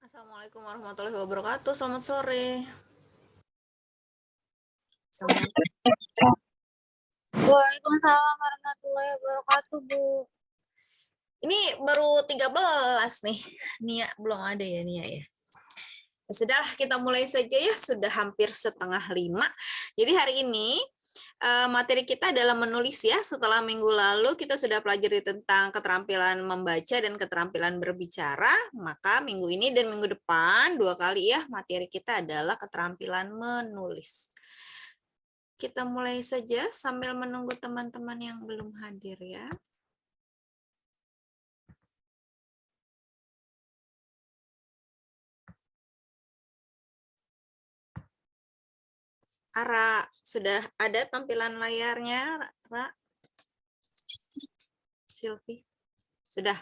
Assalamualaikum warahmatullahi wabarakatuh. Selamat sore. Waalaikumsalam warahmatullahi wabarakatuh, Bu. Ini baru 13 nih. Nia belum ada ya, Nia ya. Sudahlah, kita mulai saja ya. Sudah hampir 4:30. Jadi hari ini materi kita adalah menulis ya. Setelah minggu lalu kita sudah pelajari tentang keterampilan membaca dan keterampilan berbicara. Maka minggu ini dan minggu depan 2 kali ya materi kita adalah keterampilan menulis. Kita mulai saja sambil menunggu teman-teman yang belum hadir ya. Ara, sudah ada tampilan layarnya, Ra? Silvi? Sudah?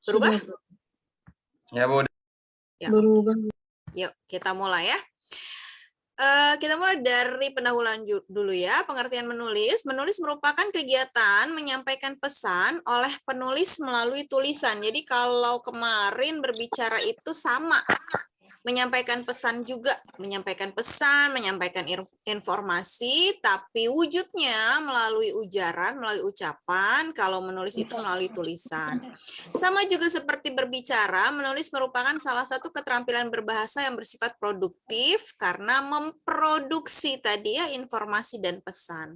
Berubah? Ya, Bu. Ya, Berubah. yuk, kita mulai ya. Kita mulai dari pendahuluan dulu ya. Pengertian menulis. Menulis merupakan kegiatan menyampaikan pesan oleh penulis melalui tulisan. Jadi kalau kemarin berbicara itu sama. Menyampaikan pesan juga, menyampaikan pesan, menyampaikan informasi, tapi wujudnya melalui ujaran, melalui ucapan, kalau menulis itu melalui tulisan. Sama juga seperti berbicara, menulis merupakan salah satu keterampilan berbahasa yang bersifat produktif karena memproduksi tadi ya informasi dan pesan.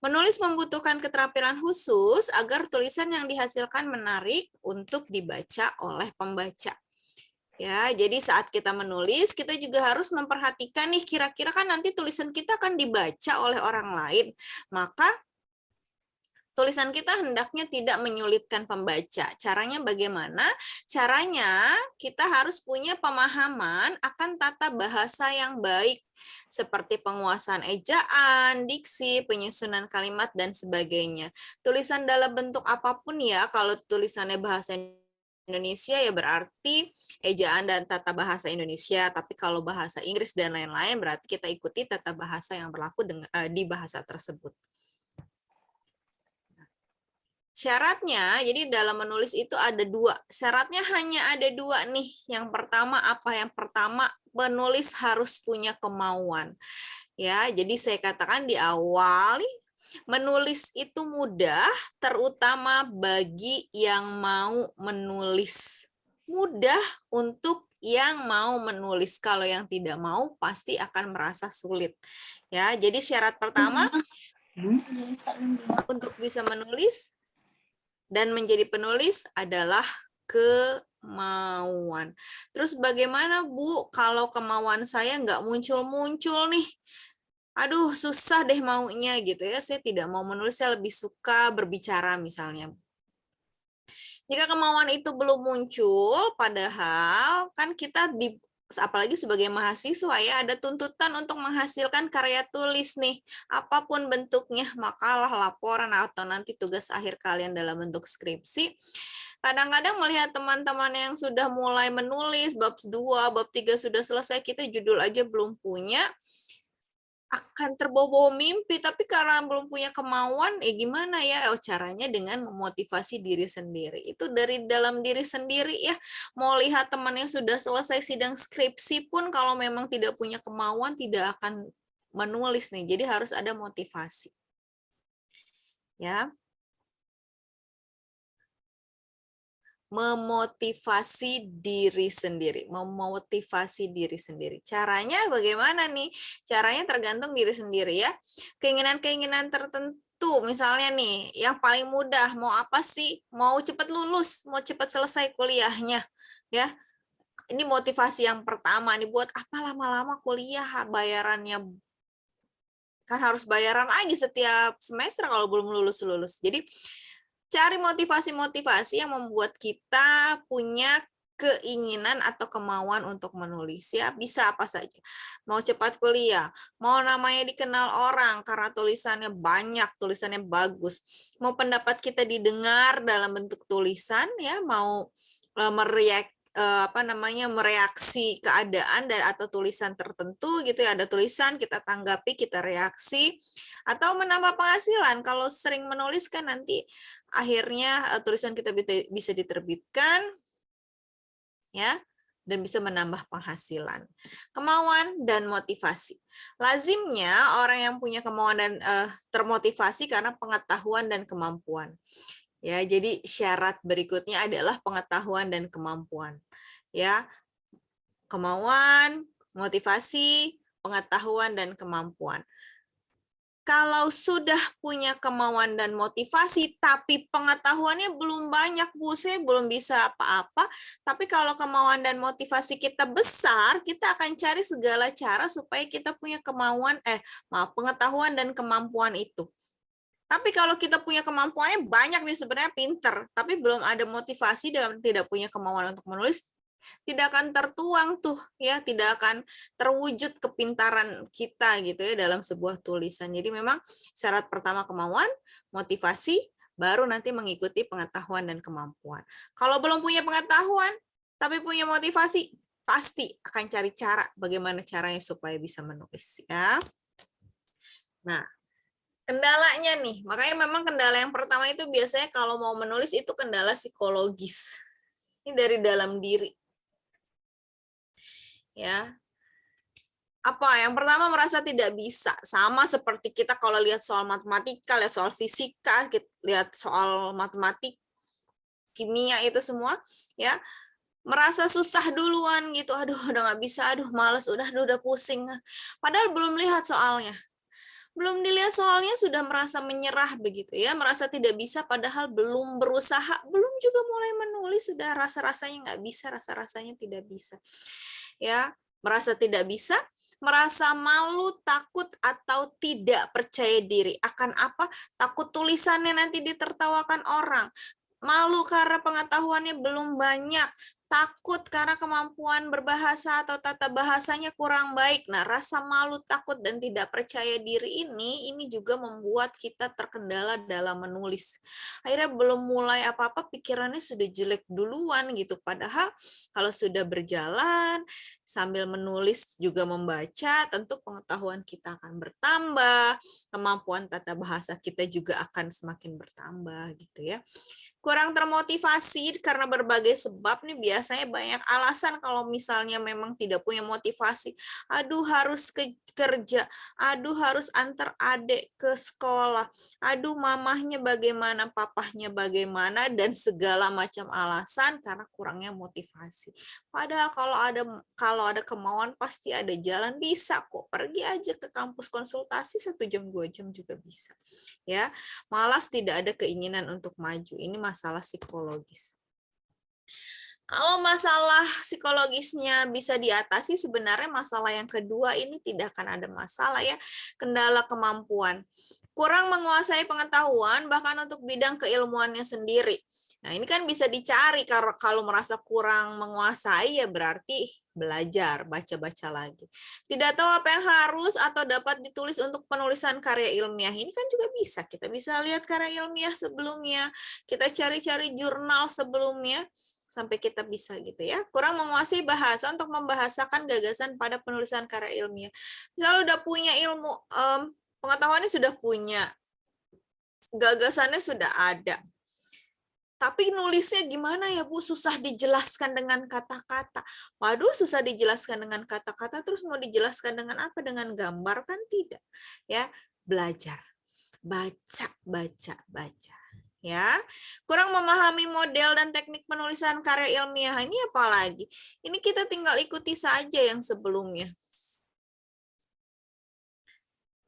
Menulis membutuhkan keterampilan khusus agar tulisan yang dihasilkan menarik untuk dibaca oleh pembaca. Ya, jadi saat kita menulis, kita juga harus memperhatikan nih, kira-kira kan nanti tulisan kita akan dibaca oleh orang lain. Maka tulisan kita hendaknya tidak menyulitkan pembaca. Caranya bagaimana? Caranya kita harus punya pemahaman akan tata bahasa yang baik, seperti penguasaan ejaan, diksi, penyusunan kalimat, dan sebagainya. Tulisan dalam bentuk apapun ya, kalau tulisannya bahasa Indonesia ya berarti ejaan dan tata bahasa Indonesia, tapi kalau bahasa Inggris dan lain-lain berarti kita ikuti tata bahasa yang berlaku di bahasa tersebut. Syaratnya, jadi dalam menulis itu ada 2. Syaratnya hanya ada 2 nih. Yang pertama apa? Yang pertama, penulis harus punya kemauan. Ya, jadi saya katakan di awal menulis itu mudah, terutama bagi yang mau menulis. Mudah untuk yang mau menulis. Kalau yang tidak mau pasti akan merasa sulit. Ya, jadi syarat pertama untuk bisa menulis dan menjadi penulis adalah kemauan. Terus bagaimana, Bu, kalau kemauan saya nggak muncul-muncul nih? Aduh, susah deh maunya gitu ya. Saya tidak mau menulis, saya lebih suka berbicara misalnya. Jika kemauan itu belum muncul, padahal kan kita apalagi sebagai mahasiswa ya, ada tuntutan untuk menghasilkan karya tulis nih. Apapun bentuknya, makalah, laporan, atau nanti tugas akhir kalian dalam bentuk skripsi. Kadang-kadang melihat teman-teman yang sudah mulai menulis, bab 2, bab 3 sudah selesai, kita judul aja belum punya, akan terbawa-bawa mimpi, tapi karena belum punya kemauan, gimana ya? Caranya dengan memotivasi diri sendiri. Itu dari dalam diri sendiri ya. Mau lihat temannya sudah selesai sidang skripsi pun kalau memang tidak punya kemauan, tidak akan menulis nih. Jadi harus ada motivasi. Ya. Memotivasi diri sendiri, Caranya bagaimana nih? Caranya tergantung diri sendiri ya. Keinginan-keinginan tertentu, misalnya nih, yang paling mudah mau apa sih? Mau cepat lulus, mau cepat selesai kuliahnya, ya. Ini motivasi yang pertama nih, buat apa lama-lama kuliah bayarannya kan harus bayaran lagi setiap semester kalau belum lulus-lulus. Jadi cari motivasi-motivasi yang membuat kita punya keinginan atau kemauan untuk menulis ya, bisa apa saja. Mau cepat kuliah, mau namanya dikenal orang karena tulisannya banyak, tulisannya bagus. Mau pendapat kita didengar dalam bentuk tulisan ya, mau mereaksi keadaan dan atau tulisan tertentu gitu ya, ada tulisan kita tanggapi, kita reaksi, atau menambah penghasilan. Kalau sering menulis kan nanti akhirnya tulisan kita bisa diterbitkan ya, dan bisa menambah penghasilan. Kemauan dan motivasi. Lazimnya orang yang punya kemauan dan termotivasi karena pengetahuan dan kemampuan. Ya, jadi syarat berikutnya adalah pengetahuan dan kemampuan. Ya, kemauan, motivasi, pengetahuan dan kemampuan. Kalau sudah punya kemauan dan motivasi, tapi pengetahuannya belum banyak, Bu, saya belum bisa apa-apa, tapi kalau kemauan dan motivasi kita besar, kita akan cari segala cara supaya kita punya pengetahuan dan kemampuan itu. Tapi kalau kita punya kemampuannya banyak nih, sebenarnya pinter, tapi belum ada motivasi dan tidak punya kemauan untuk menulis, tidak akan tertuang tuh ya, tidak akan terwujud kepintaran kita gitu ya dalam sebuah tulisan. Jadi memang syarat pertama kemauan, motivasi, baru nanti mengikuti pengetahuan dan kemampuan. Kalau belum punya pengetahuan tapi punya motivasi, pasti akan cari cara bagaimana caranya supaya bisa menulis ya. Nah, kendalanya nih, makanya memang kendala yang pertama itu biasanya kalau mau menulis itu kendala psikologis. Ini dari dalam diri. Ya, apa yang pertama merasa tidak bisa, sama seperti kita kalau lihat soal matematika, lihat soal fisika, lihat soal matematik, kimia itu semua ya, merasa susah duluan gitu, aduh udah nggak bisa, aduh males, udah pusing, padahal belum lihat soalnya. Belum dilihat soalnya sudah merasa menyerah begitu ya, merasa tidak bisa padahal belum berusaha, belum juga mulai menulis sudah rasa-rasanya nggak bisa, rasa-rasanya tidak bisa. Ya, merasa tidak bisa, merasa malu, takut atau tidak percaya diri. Akan apa? Takut tulisannya nanti ditertawakan orang. Malu karena pengetahuannya belum banyak, takut karena kemampuan berbahasa atau tata bahasanya kurang baik. Nah, rasa malu, takut, dan tidak percaya diri ini juga membuat kita terkendala dalam menulis. Akhirnya belum mulai apa-apa, pikirannya sudah jelek duluan gitu. Padahal kalau sudah berjalan, sambil menulis juga membaca, tentu pengetahuan kita akan bertambah, kemampuan tata bahasa kita juga akan semakin bertambah gitu ya. Kurang termotivasi karena berbagai sebab nih, biasanya banyak alasan kalau misalnya memang tidak punya motivasi. Aduh harus kerja, aduh harus antar adik ke sekolah, aduh mamahnya bagaimana, papahnya bagaimana, dan segala macam alasan karena kurangnya motivasi. Padahal kalau ada kemauan pasti ada jalan, bisa kok, pergi aja ke kampus konsultasi 1 jam 2 jam juga bisa. Ya, malas tidak ada keinginan untuk maju. Ini masalah psikologis. Kalau masalah psikologisnya bisa diatasi, sebenarnya masalah yang kedua ini tidak akan ada masalah ya, kendala kemampuan. Kurang menguasai pengetahuan bahkan untuk bidang keilmuannya sendiri. Nah, ini kan bisa dicari, kalau merasa kurang menguasai ya berarti belajar, baca-baca lagi. Tidak tahu apa yang harus atau dapat ditulis untuk penulisan karya ilmiah. Ini kan juga bisa. Kita bisa lihat karya ilmiah sebelumnya, kita cari-cari jurnal sebelumnya, sampai kita bisa gitu ya. Kurang menguasai bahasa untuk membahasakan gagasan pada penulisan karya ilmiah. Misalnya udah punya ilmu, pengetahuannya sudah punya, gagasannya sudah ada, tapi nulisnya gimana ya Bu? Susah dijelaskan dengan kata-kata. Waduh, susah dijelaskan dengan kata-kata, terus mau dijelaskan dengan apa? Dengan gambar kan tidak. Ya, belajar. Baca. Ya, kurang memahami model dan teknik penulisan karya ilmiah. Ini apa lagi? Ini kita tinggal ikuti saja yang sebelumnya.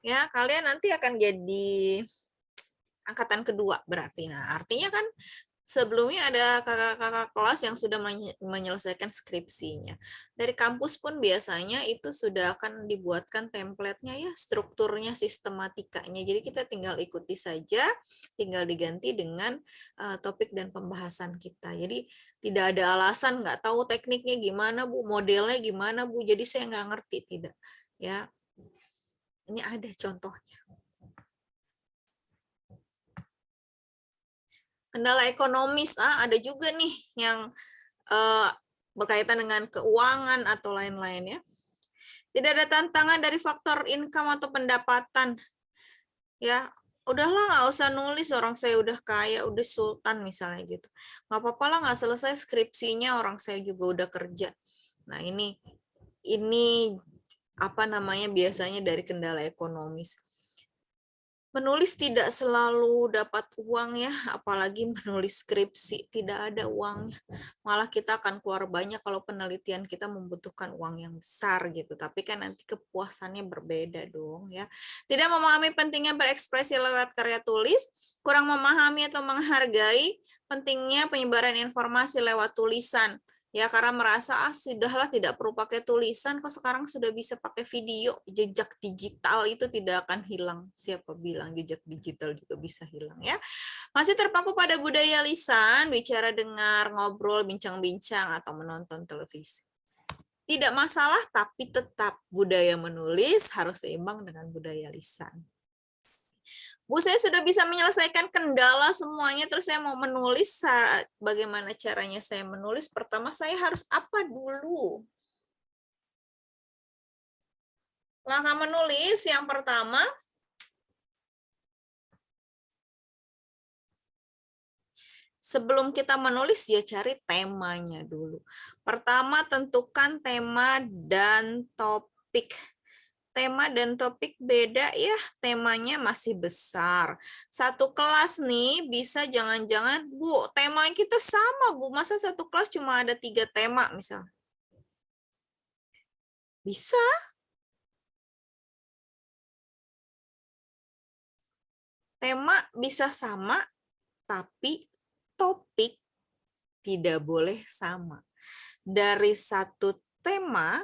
Ya, kalian nanti akan jadi angkatan kedua berarti. Nah, artinya kan sebelumnya ada kakak-kakak kelas yang sudah menyelesaikan skripsinya. Dari kampus pun biasanya itu sudah akan dibuatkan template-nya ya, strukturnya, sistematikanya. Jadi kita tinggal ikuti saja, tinggal diganti dengan topik dan pembahasan kita. Jadi tidak ada alasan nggak tahu tekniknya gimana Bu, modelnya gimana Bu, jadi saya nggak ngerti, tidak. Ya, ini ada contohnya. Kendala ekonomis, ada juga nih yang berkaitan dengan keuangan atau lain-lain ya. Tidak ada tantangan dari faktor income atau pendapatan. Ya, udahlah nggak usah nulis, orang saya udah kaya, udah sultan misalnya gitu. Nggak apa-apa lah, nggak selesai skripsinya, orang saya juga udah kerja. Nah ini apa namanya biasanya dari kendala ekonomis. Menulis tidak selalu dapat uang ya, apalagi menulis skripsi tidak ada uangnya. Malah kita akan keluar banyak kalau penelitian kita membutuhkan uang yang besar gitu. Tapi kan nanti kepuasannya berbeda dong ya. Tidak memahami pentingnya berekspresi lewat karya tulis, kurang memahami atau menghargai pentingnya penyebaran informasi lewat tulisan. Ya, karena merasa sudahlah tidak perlu pakai tulisan, kok sekarang sudah bisa pakai video, jejak digital itu tidak akan hilang. Siapa bilang jejak digital juga bisa hilang ya? Masih terpaku pada budaya lisan, bicara, dengar, ngobrol, bincang-bincang atau menonton televisi. Tidak masalah, tapi tetap budaya menulis harus seimbang dengan budaya lisan. Bu, saya sudah bisa menyelesaikan kendala semuanya, terus saya mau menulis, bagaimana caranya saya menulis? Pertama, saya harus apa dulu? Langkah menulis yang pertama, sebelum kita menulis, ya cari temanya dulu. Pertama, tentukan tema dan topik. Tema dan topik beda ya, temanya masih besar. Satu kelas nih bisa jangan-jangan, Bu, tema kita sama, Bu. Masa satu kelas cuma ada 3 tema misal? Bisa. Tema bisa sama, tapi topik tidak boleh sama. Dari satu tema,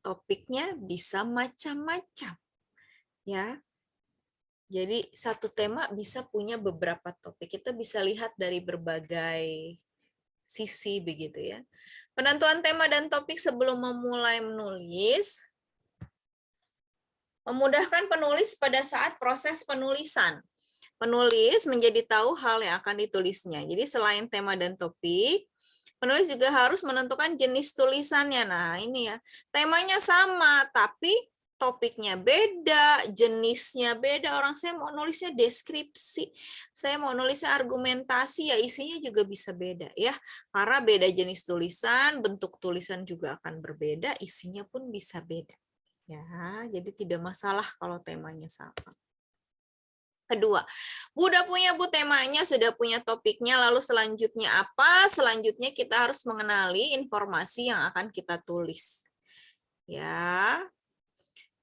topiknya bisa macam-macam. Ya. Jadi satu tema bisa punya beberapa topik. Kita bisa lihat dari berbagai sisi begitu ya. Penentuan tema dan topik sebelum memulai menulis memudahkan penulis pada saat proses penulisan. Penulis menjadi tahu hal yang akan ditulisnya. Jadi selain tema dan topik, penulis juga harus menentukan jenis tulisannya. Nah, ini ya. Temanya sama, tapi topiknya beda, jenisnya beda. Orang saya mau nulisnya deskripsi, saya mau nulisnya argumentasi, ya isinya juga bisa beda ya. Karena beda jenis tulisan, bentuk tulisan juga akan berbeda, isinya pun bisa beda. Ya, jadi tidak masalah kalau temanya sama. Kedua, Bu udah punya Bu temanya, sudah punya topiknya, lalu selanjutnya apa? Selanjutnya kita harus mengenali informasi yang akan kita tulis. Ya.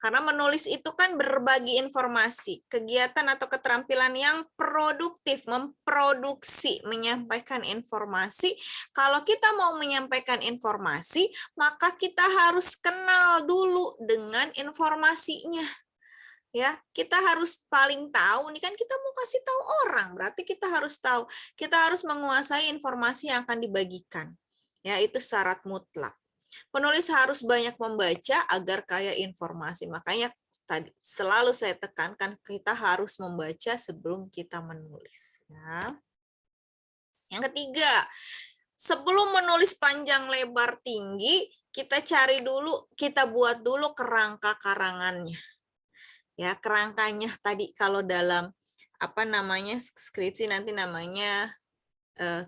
Karena menulis itu kan berbagi informasi, kegiatan atau keterampilan yang produktif, memproduksi, menyampaikan informasi. Kalau kita mau menyampaikan informasi, maka kita harus kenal dulu dengan informasinya. Ya, kita harus paling tahu, nih kan kita mau kasih tahu orang, berarti kita harus tahu, kita harus menguasai informasi yang akan dibagikan. Ya, itu syarat mutlak. Penulis harus banyak membaca agar kaya informasi. Makanya tadi selalu saya tekankan kita harus membaca sebelum kita menulis. Ya. Yang ketiga, sebelum menulis panjang lebar tinggi, kita cari dulu, kita buat dulu kerangka karangannya. Ya, kerangkanya tadi kalau dalam apa namanya skripsi nanti namanya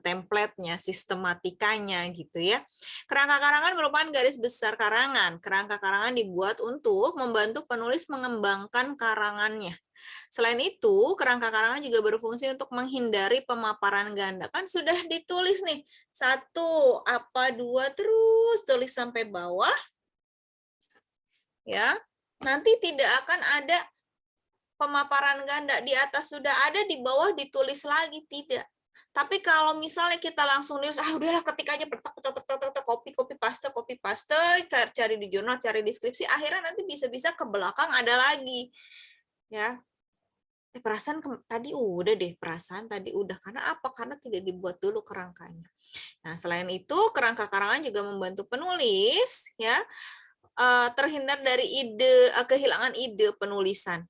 template-nya, sistematikanya gitu ya. Kerangka karangan merupakan garis besar karangan. Kerangka karangan dibuat untuk membantu penulis mengembangkan karangannya. Selain itu, kerangka karangan juga berfungsi untuk menghindari pemaparan ganda. Kan sudah ditulis nih, 1, apa, 2, terus tulis sampai bawah. Ya, nanti tidak akan ada pemaparan ganda. Di atas sudah ada, di bawah ditulis lagi, tidak. Tapi kalau misalnya kita langsung nulis, udahlah ketik aja, copy paste, cari di jurnal, cari deskripsi, akhirnya nanti bisa-bisa ke belakang ada lagi. Ya. Perasaan tadi udah deh, perasaan tadi udah. Karena apa? Karena tidak dibuat dulu kerangkanya. Nah, selain itu, kerangka karangan juga membantu penulis ya terhindar dari kehilangan ide penulisan.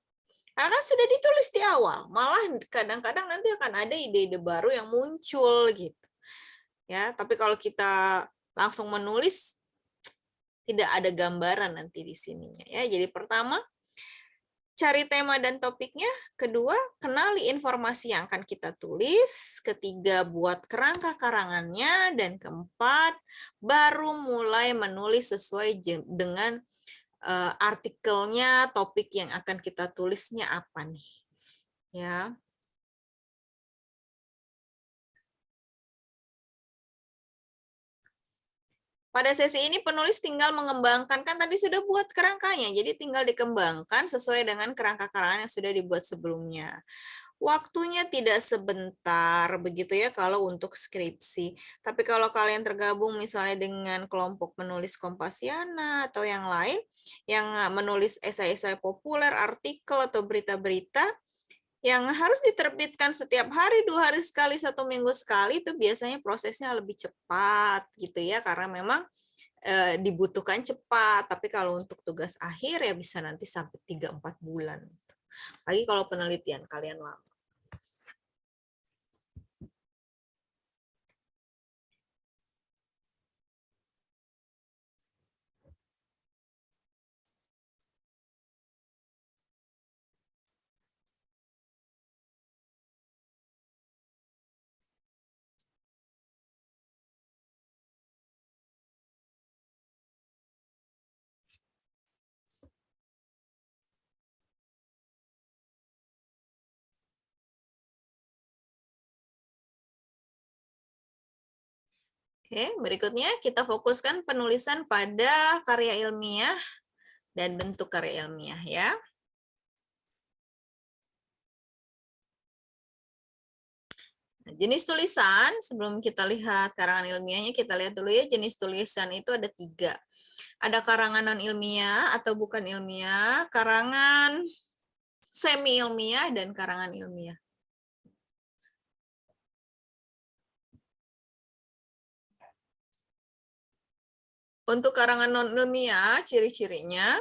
Karena kan sudah ditulis di awal, malah kadang-kadang nanti akan ada ide-ide baru yang muncul gitu. Ya, tapi kalau kita langsung menulis tidak ada gambaran nanti di sininya ya. Jadi pertama, cari tema dan topiknya. Kedua, kenali informasi yang akan kita tulis. Ketiga, buat kerangka karangannya. Dan keempat, baru mulai menulis sesuai dengan artikelnya, topik yang akan kita tulisnya apa nih. Ya. Pada sesi ini penulis tinggal mengembangkan, kan tadi sudah buat kerangkanya, jadi tinggal dikembangkan sesuai dengan kerangka karangan yang sudah dibuat sebelumnya. Waktunya tidak sebentar, begitu ya kalau untuk skripsi. Tapi kalau kalian tergabung misalnya dengan kelompok menulis Kompasiana atau yang lain, yang menulis esai-esai populer, artikel, atau berita-berita, yang harus diterbitkan setiap hari, 2 hari sekali, 1 minggu sekali, itu biasanya prosesnya lebih cepat gitu ya, karena memang dibutuhkan cepat. Tapi kalau untuk tugas akhir ya bisa nanti sampai 3-4 bulan. Lagi kalau penelitian kalian lama. Oke, berikutnya kita fokuskan penulisan pada karya ilmiah dan bentuk karya ilmiah ya. Nah, jenis tulisan, sebelum kita lihat karangan ilmiahnya, kita lihat dulu ya jenis tulisan itu ada 3. Ada karangan non-ilmiah atau bukan ilmiah, karangan semi-ilmiah, dan karangan ilmiah. Untuk karangan non-ilmiah, ciri-cirinya,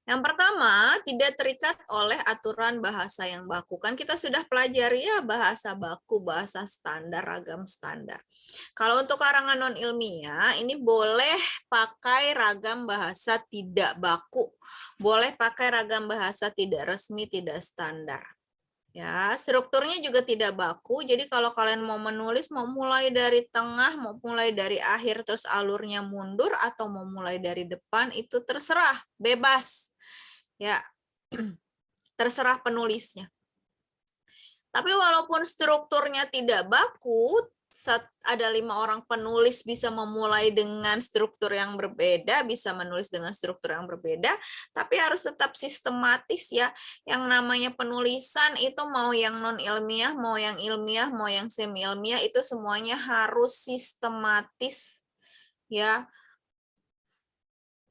yang pertama, tidak terikat oleh aturan bahasa yang baku. Kan kita sudah pelajari ya bahasa baku, bahasa standar, ragam standar. Kalau untuk karangan non-ilmiah, ini boleh pakai ragam bahasa tidak baku. Boleh pakai ragam bahasa tidak resmi, tidak standar. Ya, strukturnya juga tidak baku. Jadi kalau kalian mau menulis, mau mulai dari tengah, mau mulai dari akhir, terus alurnya mundur, atau mau mulai dari depan, itu terserah, bebas. Ya, terserah penulisnya. Tapi walaupun strukturnya tidak baku, ada 5 orang penulis bisa memulai dengan struktur yang berbeda, bisa menulis dengan struktur yang berbeda, tapi harus tetap sistematis ya. Yang namanya penulisan itu mau yang non-ilmiah, mau yang ilmiah, mau yang semi-ilmiah, itu semuanya harus sistematis ya,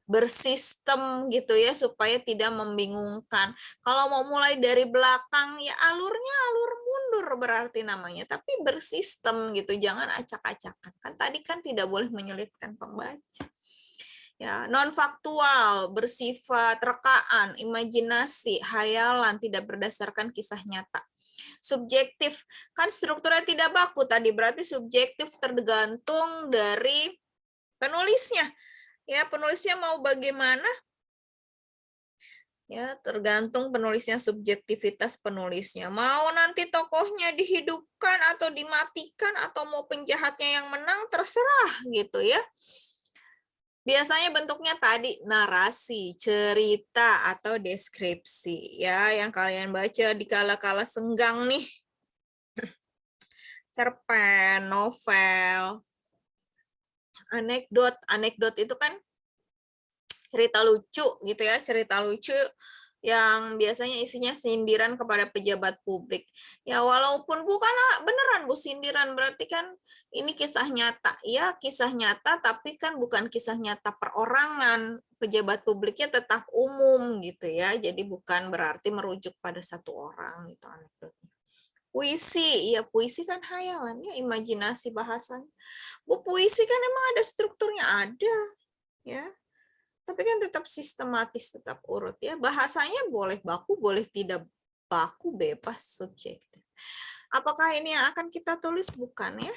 bersistem gitu ya, supaya tidak membingungkan. Kalau mau mulai dari belakang ya alurnya alur mundur berarti namanya, tapi bersistem gitu, jangan acak-acakan. Kan tadi kan tidak boleh menyulitkan pembaca. Ya, non faktual, bersifat rekaan, imajinasi, hayalan, tidak berdasarkan kisah nyata. Subjektif, kan strukturnya tidak baku tadi, berarti subjektif, tergantung dari penulisnya. Ya, penulisnya mau bagaimana? Ya, tergantung penulisnya, subjektivitas penulisnya. Mau nanti tokohnya dihidupkan atau dimatikan atau mau penjahatnya yang menang, terserah gitu ya. Biasanya bentuknya tadi narasi, cerita, atau deskripsi ya, yang kalian baca di kala-kala senggang nih. Cerpen, novel, anekdot. Anekdot itu kan cerita lucu gitu ya, cerita lucu yang biasanya isinya sindiran kepada pejabat publik. Ya walaupun bukan beneran Bu sindiran, berarti kan ini kisah nyata. Ya kisah nyata, tapi kan bukan kisah nyata perorangan. Pejabat publiknya tetap umum gitu ya. Jadi bukan berarti merujuk pada satu orang gitu anekdotnya. Puisi, ya puisi kan hayalan ya, imajinasi bahasan. Bu puisi kan emang ada strukturnya, ada ya. Tapi kan tetap sistematis, tetap urut ya. Bahasanya boleh baku, boleh tidak baku, bebas, subjektif. Apakah ini yang akan kita tulis? Bukan ya.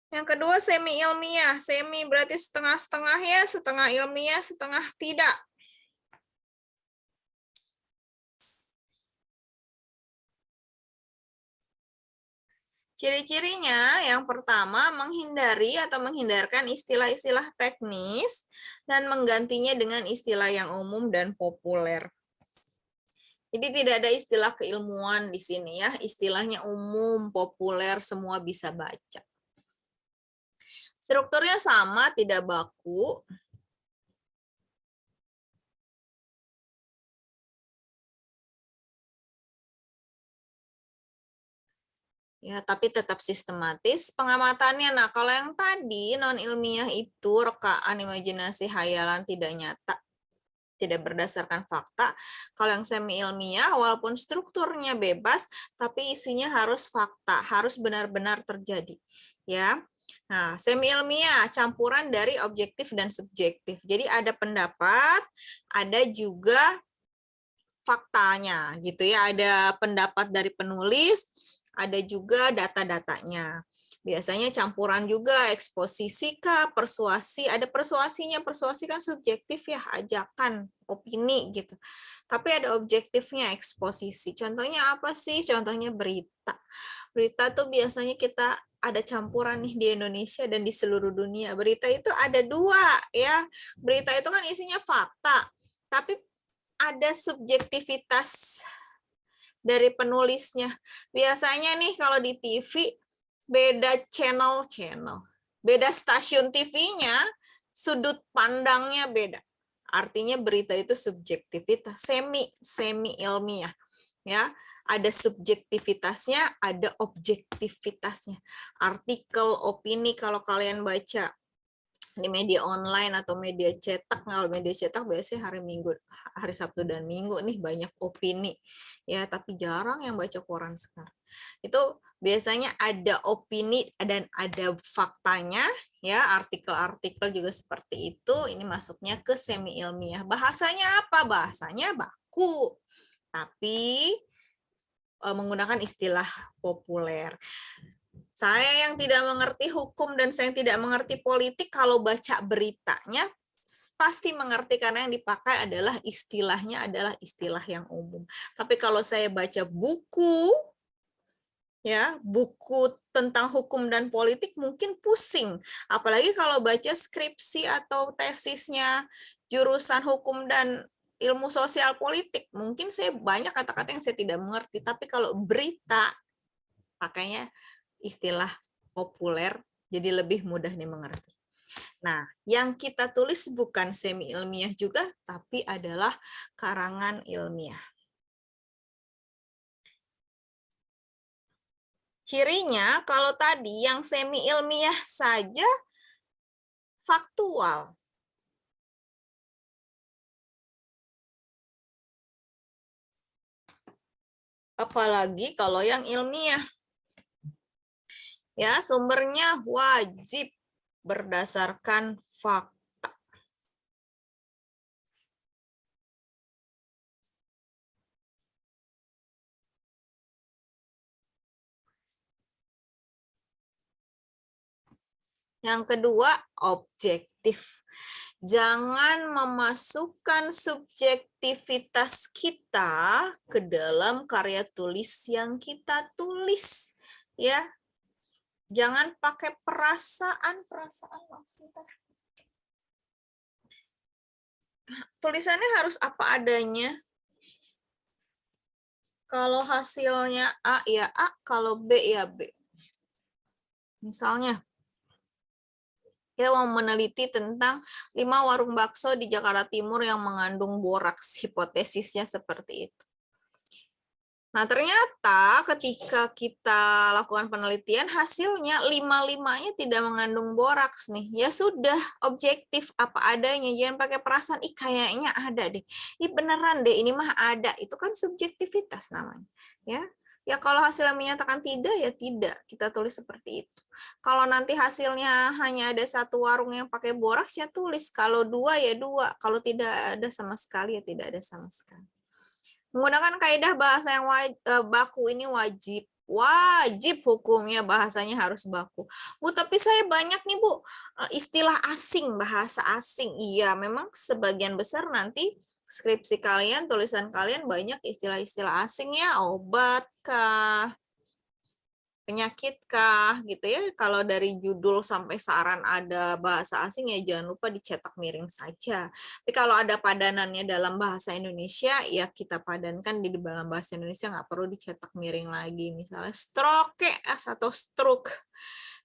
Yang kedua semi ilmiah. Semi berarti setengah-setengah ya, setengah ilmiah, setengah tidak. Ciri-cirinya yang pertama menghindari atau menghindarkan istilah-istilah teknis dan menggantinya dengan istilah yang umum dan populer. Jadi tidak ada istilah keilmuan di sini ya, istilahnya umum, populer, semua bisa baca. Strukturnya sama, tidak baku. Ya, tapi tetap sistematis pengamatannya. Nah, kalau yang tadi non ilmiah itu rekaan, imajinasi, hayalan, tidak nyata, tidak berdasarkan fakta. Kalau yang semi ilmiah walaupun strukturnya bebas tapi isinya harus fakta, harus benar-benar terjadi. Ya. Nah, semi ilmiah campuran dari objektif dan subjektif. Jadi ada pendapat, ada juga faktanya gitu ya. Ada pendapat dari penulis, ada juga data-datanya. Biasanya campuran juga, eksposisi kah, persuasi, ada persuasinya, persuasi kan subjektif ya, ajakan, opini gitu. Tapi ada objektifnya, eksposisi. Contohnya apa sih? Contohnya berita. Berita tuh biasanya kita ada campuran nih di Indonesia dan di seluruh dunia. Berita itu ada dua ya. Berita itu kan isinya fakta, tapi ada subjektivitas dari penulisnya. Biasanya nih kalau di TV beda channel, beda stasiun TV-nya, sudut pandangnya beda. Artinya berita itu subjektivitas, semi ilmiah, ya. Ada subjektivitasnya, ada objektivitasnya. Artikel, opini kalau kalian baca di media online atau media cetak. Kalau media cetak biasanya hari Sabtu dan Minggu nih banyak opini ya, tapi jarang yang baca koran sekarang. Itu biasanya ada opini dan ada faktanya ya, artikel-artikel juga seperti itu. Ini masuknya ke semi ilmiah. Bahasanya apa? Bahasanya baku, tapi menggunakan istilah populer. Saya yang tidak mengerti hukum dan saya yang tidak mengerti politik, kalau baca beritanya pasti mengerti karena yang dipakai adalah istilahnya adalah istilah yang umum. Tapi kalau saya baca buku, ya buku tentang hukum dan politik mungkin pusing. Apalagi kalau baca skripsi atau tesisnya jurusan hukum dan ilmu sosial politik, mungkin saya banyak kata-kata yang saya tidak mengerti. Tapi kalau berita, pakainya istilah populer, jadi lebih mudah dimengerti. Nah, yang kita tulis bukan semi ilmiah juga, tapi adalah karangan ilmiah. Cirinya, kalau tadi yang semi ilmiah saja faktual. Apalagi kalau yang ilmiah. Ya, sumbernya wajib berdasarkan fakta. Yang kedua, objektif. Jangan memasukkan subjektivitas kita ke dalam karya tulis yang kita tulis, ya. Jangan pakai perasaan maksudnya. Tulisannya harus apa adanya. Kalau hasilnya A ya A, kalau B ya B. Misalnya, kita mau meneliti tentang 5 warung bakso di Jakarta Timur yang mengandung boraks. Hipotesisnya seperti itu. Nah, ternyata ketika kita lakukan penelitian, hasilnya 5-5-nya tidak mengandung boraks nih. Ya sudah, objektif apa adanya. Jangan pakai perasaan, ih kayaknya ada deh. Ih beneran deh, ini mah ada. Itu kan subjektivitas namanya. Ya, Ya kalau hasilnya menyatakan tidak, ya tidak. Kita tulis seperti itu. Kalau nanti hasilnya hanya ada satu warung yang pakai boraks, ya tulis. Kalau dua, ya dua. Kalau tidak ada sama sekali, ya tidak ada sama sekali. Menggunakan kaidah bahasa yang baku ini wajib. Wajib hukumnya bahasanya harus baku. Bu, tapi saya banyak nih Bu, istilah asing, bahasa asing. Iya, memang sebagian besar nanti skripsi kalian, tulisan kalian banyak istilah-istilah asing ya, obat kah, penyakit kah, gitu ya. Kalau dari judul sampai saran ada bahasa asing ya jangan lupa dicetak miring saja. Tapi kalau ada padanannya dalam bahasa Indonesia, ya kita padankan di dalam bahasa Indonesia, nggak perlu dicetak miring lagi. Misalnya stroke atau stroke.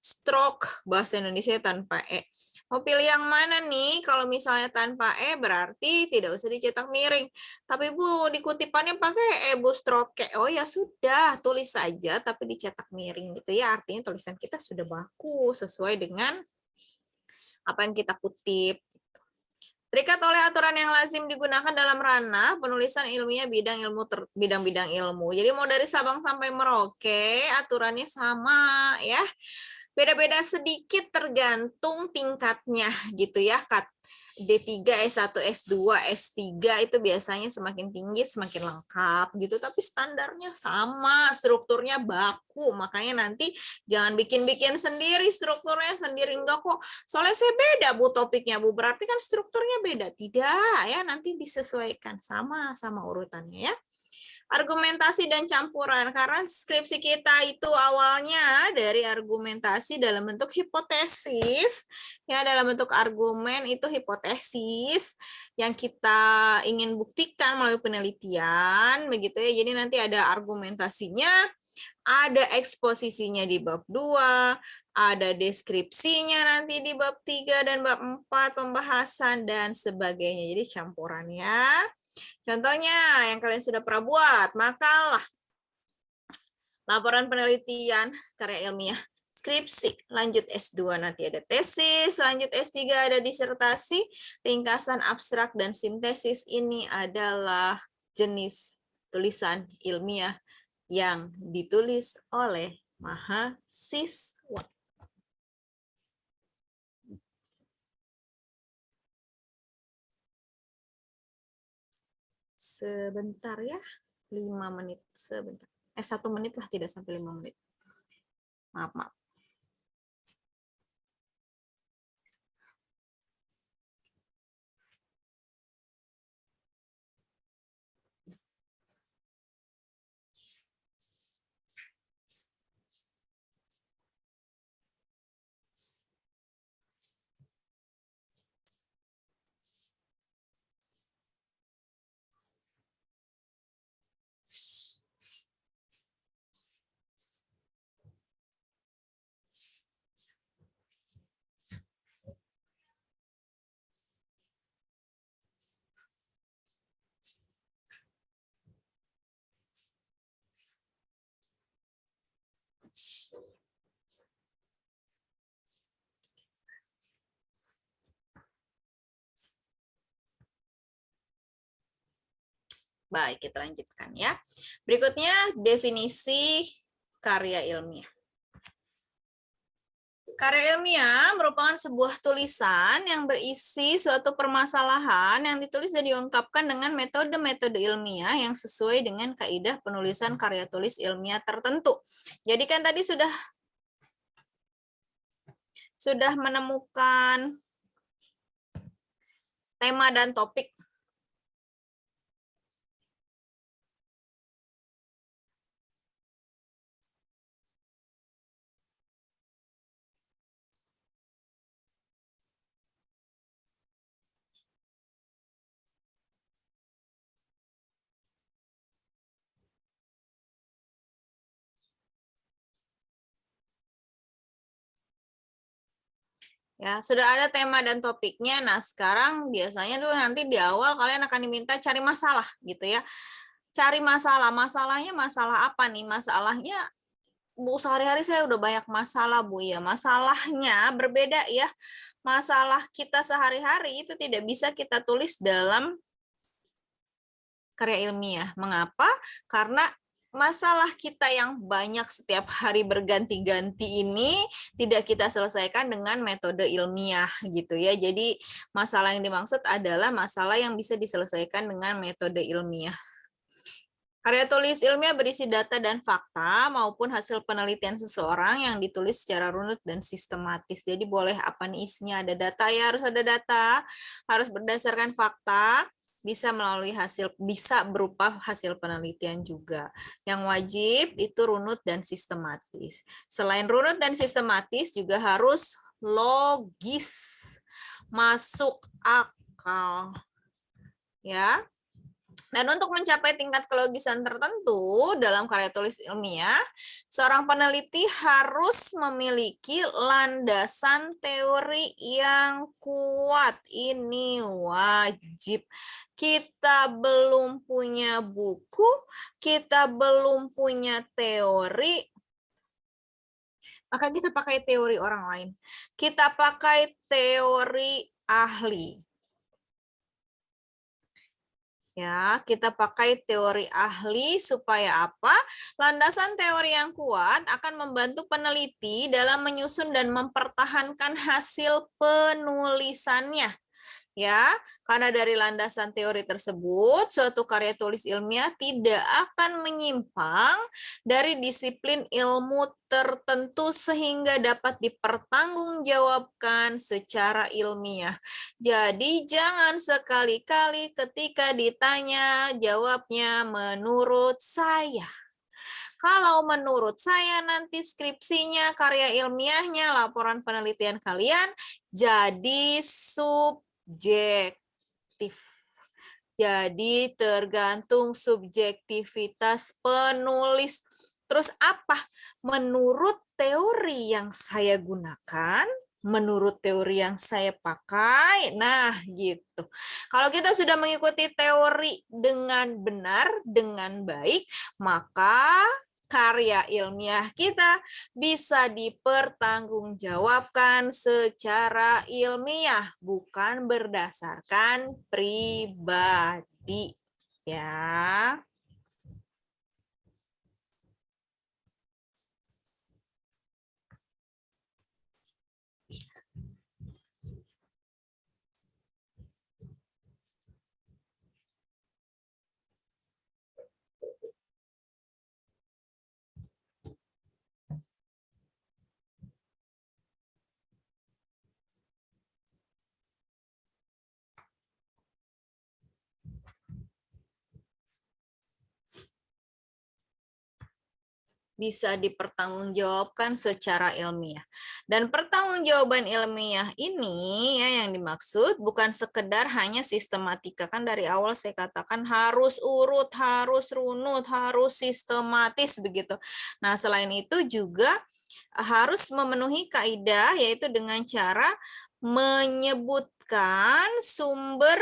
Stroke bahasa Indonesia tanpa E. Mau pilih yang mana nih? Kalau misalnya tanpa E berarti tidak usah dicetak miring. Tapi Bu, di kutipannya pakai E, Bu, stroke. Oh ya sudah, tulis saja tapi dicetak miring gitu ya. Artinya tulisan kita sudah baku sesuai dengan apa yang kita kutip. Terikat oleh aturan yang lazim digunakan dalam ranah penulisan ilmiah bidang-bidang ilmu. Jadi mau dari Sabang sampai Merauke aturannya sama ya. Beda-beda sedikit tergantung tingkatnya gitu ya. D3, S1, S2, S3 itu biasanya semakin tinggi semakin lengkap gitu, tapi standarnya sama, strukturnya baku. Makanya nanti jangan bikin-bikin sendiri, strukturnya sendiri enggak kok. Soalnya saya beda Bu topiknya Bu, berarti kan strukturnya beda. Tidak ya, nanti disesuaikan sama urutannya ya. Argumentasi dan campuran, karena skripsi kita itu awalnya dari argumentasi dalam bentuk hipotesis, ya dalam bentuk argumen itu hipotesis yang kita ingin buktikan melalui penelitian, begitu ya. Jadi nanti ada argumentasinya, ada eksposisinya di bab 2, ada deskripsinya nanti di bab 3 dan bab 4, pembahasan dan sebagainya. Jadi campurannya. Contohnya yang kalian sudah pernah buat, makalah, laporan penelitian, karya ilmiah, skripsi, lanjut S2 nanti ada tesis, lanjut S3 ada disertasi, ringkasan, abstrak, dan sintesis. Ini adalah jenis tulisan ilmiah yang ditulis oleh mahasiswa. Sebentar ya, 5 menit sebentar. 1 menit lah, tidak sampai 5 menit. Maaf. Baik, kita lanjutkan ya. Berikutnya definisi karya ilmiah. Karya ilmiah merupakan sebuah tulisan yang berisi suatu permasalahan yang ditulis dan diungkapkan dengan metode-metode ilmiah yang sesuai dengan kaidah penulisan karya tulis ilmiah tertentu. Jadi kan tadi sudah menemukan tema dan topik. Ya, sudah ada tema dan topiknya. Nah, sekarang biasanya tuh nanti di awal kalian akan diminta cari masalah gitu ya. Cari masalah. Masalahnya masalah apa nih? Masalahnya, Bu, sehari-hari saya udah banyak masalah, Bu. Ya, masalahnya berbeda ya. Masalah kita sehari-hari itu tidak bisa kita tulis dalam karya ilmiah. Mengapa? Karena masalah kita yang banyak setiap hari berganti-ganti ini tidak kita selesaikan dengan metode ilmiah gitu ya. Jadi masalah yang dimaksud adalah masalah yang bisa diselesaikan dengan metode ilmiah. Karya tulis ilmiah berisi data dan fakta maupun hasil penelitian seseorang yang ditulis secara runut dan sistematis. Jadi boleh apa nih isinya, ada data ya, harus ada data, harus berdasarkan fakta, bisa melalui bisa berupa hasil penelitian juga. Yang wajib itu runut dan sistematis. Selain runut dan sistematis juga harus logis, masuk akal. Ya. Dan untuk mencapai tingkat kelogisan tertentu dalam karya tulis ilmiah, seorang peneliti harus memiliki landasan teori yang kuat. Ini wajib. Kita belum punya buku, kita belum punya teori, maka kita pakai teori orang lain. Kita pakai teori ahli. Ya, kita pakai teori ahli supaya apa? Landasan teori yang kuat akan membantu peneliti dalam menyusun dan mempertahankan hasil penulisannya. Ya, karena dari landasan teori tersebut, suatu karya tulis ilmiah tidak akan menyimpang dari disiplin ilmu tertentu sehingga dapat dipertanggungjawabkan secara ilmiah. Jadi jangan sekali-kali ketika ditanya jawabnya menurut saya. Kalau menurut saya nanti skripsinya, karya ilmiahnya, laporan penelitian kalian jadi subjektif. Jadi tergantung subjektivitas penulis. Terus apa? Menurut teori yang saya gunakan, menurut teori yang saya pakai, nah gitu. Kalau kita sudah mengikuti teori dengan benar, dengan baik, maka karya ilmiah kita bisa dipertanggungjawabkan secara ilmiah, bukan berdasarkan pribadi. Ya. Bisa dipertanggungjawabkan secara ilmiah. Dan pertanggungjawaban ilmiah ini ya yang dimaksud bukan sekedar hanya sistematika. Kan dari awal saya katakan harus urut, harus runut, harus sistematis begitu. Nah, selain itu juga harus memenuhi kaidah yaitu dengan cara menyebutkan sumber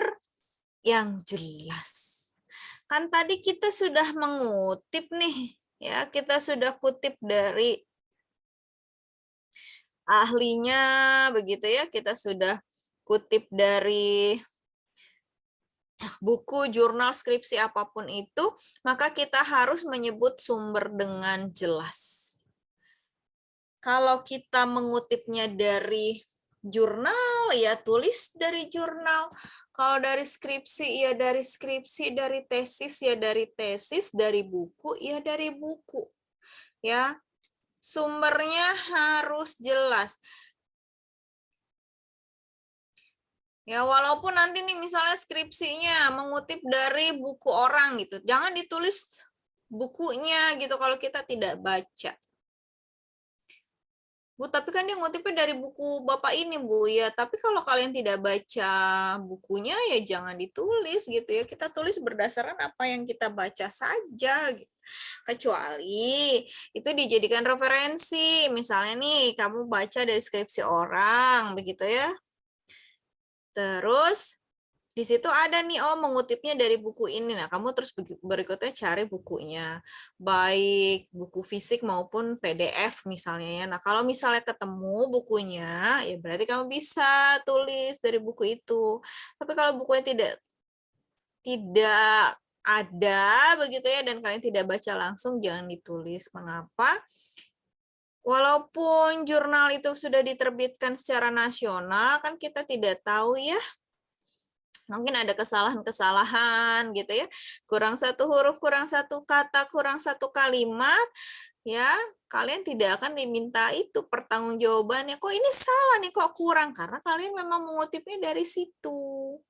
yang jelas. Kan tadi kita sudah mengutip nih. Ya, kita sudah kutip dari ahlinya, begitu ya. Kita sudah kutip dari buku, jurnal, skripsi, apapun itu, maka kita harus menyebut sumber dengan jelas. Kalau kita mengutipnya dari jurnal, ya tulis dari jurnal. Kalau dari skripsi, ya dari skripsi, dari tesis, ya dari tesis, dari buku, ya dari buku. Ya, sumbernya harus jelas. Ya, walaupun nanti nih misalnya skripsinya mengutip dari buku orang gitu, jangan ditulis bukunya gitu kalau kita tidak baca. Bu, tapi kan dia ngutipnya dari buku Bapak ini, Bu. Ya, tapi kalau kalian tidak baca bukunya, ya jangan ditulis gitu ya. Kita tulis berdasarkan apa yang kita baca saja. Gitu. Kecuali itu dijadikan referensi. Misalnya nih, kamu baca dari skripsi orang, begitu ya. Terus, di situ ada nih, oh mengutipnya dari buku ini. Nah, kamu terus berikutnya cari bukunya. Baik buku fisik maupun PDF misalnya ya. Nah, kalau misalnya ketemu bukunya, ya berarti kamu bisa tulis dari buku itu. Tapi kalau bukunya tidak ada begitu ya dan kalian tidak baca langsung, jangan ditulis. Mengapa? Walaupun jurnal itu sudah diterbitkan secara nasional, kan kita tidak tahu ya, mungkin ada kesalahan-kesalahan gitu ya, kurang satu huruf, kurang satu kata, kurang satu kalimat, ya kalian tidak akan diminta itu pertanggungjawabannya. Kok ini salah nih, kok kurang? Karena kalian memang mengutipnya dari situ.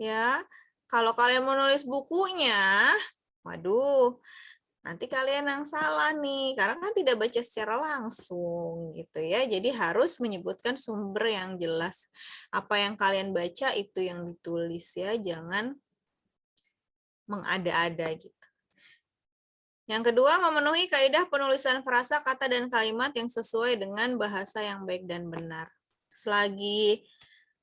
Ya, kalau kalian menulis bukunya, waduh, nanti kalian yang salah nih, karena kan tidak baca secara langsung gitu ya. Jadi harus menyebutkan sumber yang jelas. Apa yang kalian baca itu yang ditulis ya, jangan mengada-ada gitu. Yang kedua, memenuhi kaidah penulisan frasa, kata, dan kalimat yang sesuai dengan bahasa yang baik dan benar. Selagi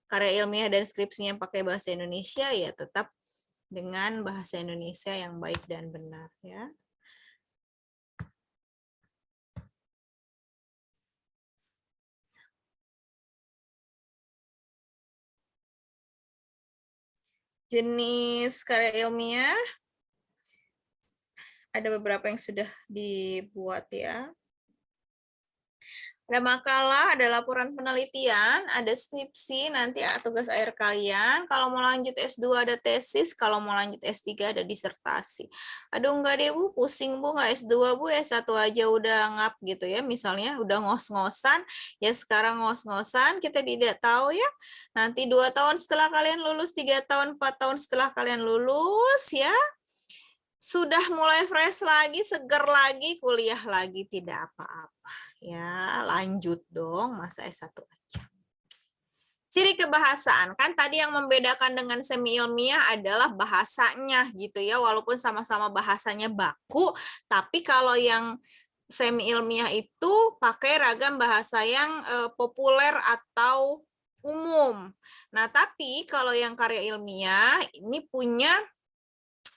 karya ilmiah dan skripsinya pakai bahasa Indonesia, ya tetap dengan bahasa Indonesia yang baik dan benar ya. Jenis karya ilmiah ada beberapa yang sudah dibuat ya. Ada makalah, ada laporan penelitian, ada skripsi, nanti tugas akhir kalian. Kalau mau lanjut S2 ada tesis, kalau mau lanjut S3 ada disertasi. Aduh enggak deh Bu, pusing Bu, nggak S2 Bu, S1 aja udah ngap gitu ya. Misalnya udah ngos-ngosan, ya sekarang ngos-ngosan, kita tidak tahu ya. Nanti 2 tahun setelah kalian lulus, 3 tahun, 4 tahun setelah kalian lulus ya. Sudah mulai fresh lagi, seger lagi, kuliah lagi, tidak apa-apa. Ya, lanjut dong, masa S1 aja. Ciri kebahasaan, kan tadi yang membedakan dengan semi ilmiah adalah bahasanya gitu ya, walaupun sama-sama bahasanya baku, tapi kalau yang semi ilmiah itu pakai ragam bahasa yang populer atau umum. Nah, tapi kalau yang karya ilmiah ini punya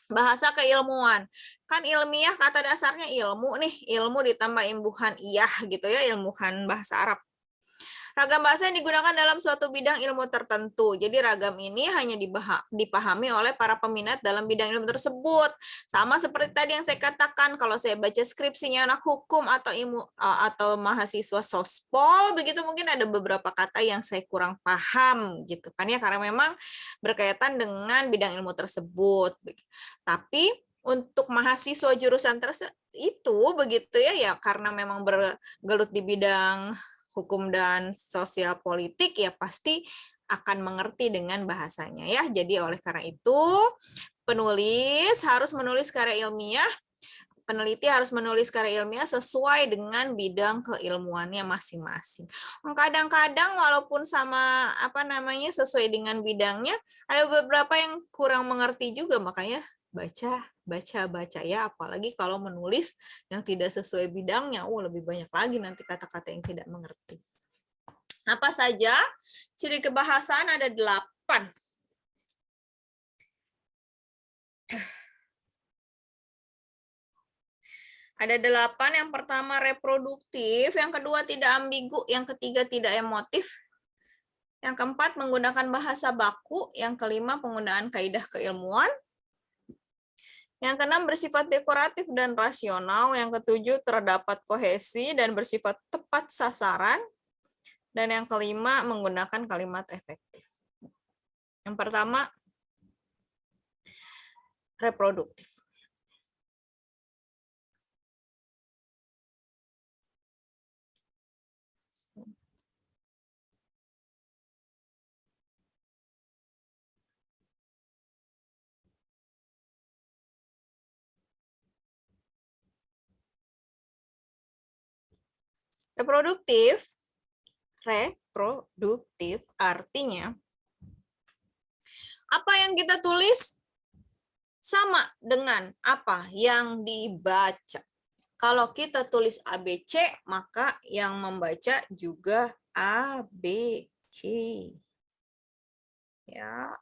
bahasa keilmuan. Kan ilmiah kata dasarnya ilmu nih, ilmu ditambah imbuhan iyah gitu ya, ilmuhan bahasa Arab. Ragam bahasa yang digunakan dalam suatu bidang ilmu tertentu. Jadi ragam ini hanya dipahami oleh para peminat dalam bidang ilmu tersebut. Sama seperti tadi yang saya katakan, kalau saya baca skripsinya anak hukum atau mahasiswa sospol, begitu mungkin ada beberapa kata yang saya kurang paham gitu kan ya, karena memang berkaitan dengan bidang ilmu tersebut. Tapi untuk mahasiswa jurusan itu begitu ya karena memang bergelut di bidang hukum dan sosial politik ya pasti akan mengerti dengan bahasanya ya. Jadi oleh karena itu penulis harus menulis karya ilmiah, peneliti harus menulis karya ilmiah sesuai dengan bidang keilmuannya masing-masing. Kadang-kadang walaupun sama sesuai dengan bidangnya, ada beberapa yang kurang mengerti juga, makanya baca ya, apalagi kalau menulis yang tidak sesuai bidangnya, lebih banyak lagi nanti kata-kata yang tidak mengerti. Apa saja ciri kebahasaan? Ada 8. Ada 8, yang pertama reproduktif, yang kedua tidak ambigu, yang ketiga tidak emotif, yang keempat menggunakan bahasa baku, yang kelima penggunaan kaidah keilmuan, yang keenam bersifat dekoratif dan rasional, yang ketujuh terdapat kohesi dan bersifat tepat sasaran, dan yang kelima menggunakan kalimat efektif. Yang pertama reproduktif. Reproduktif artinya apa yang kita tulis sama dengan apa yang dibaca. Kalau kita tulis ABC, maka yang membaca juga ABC. Ya.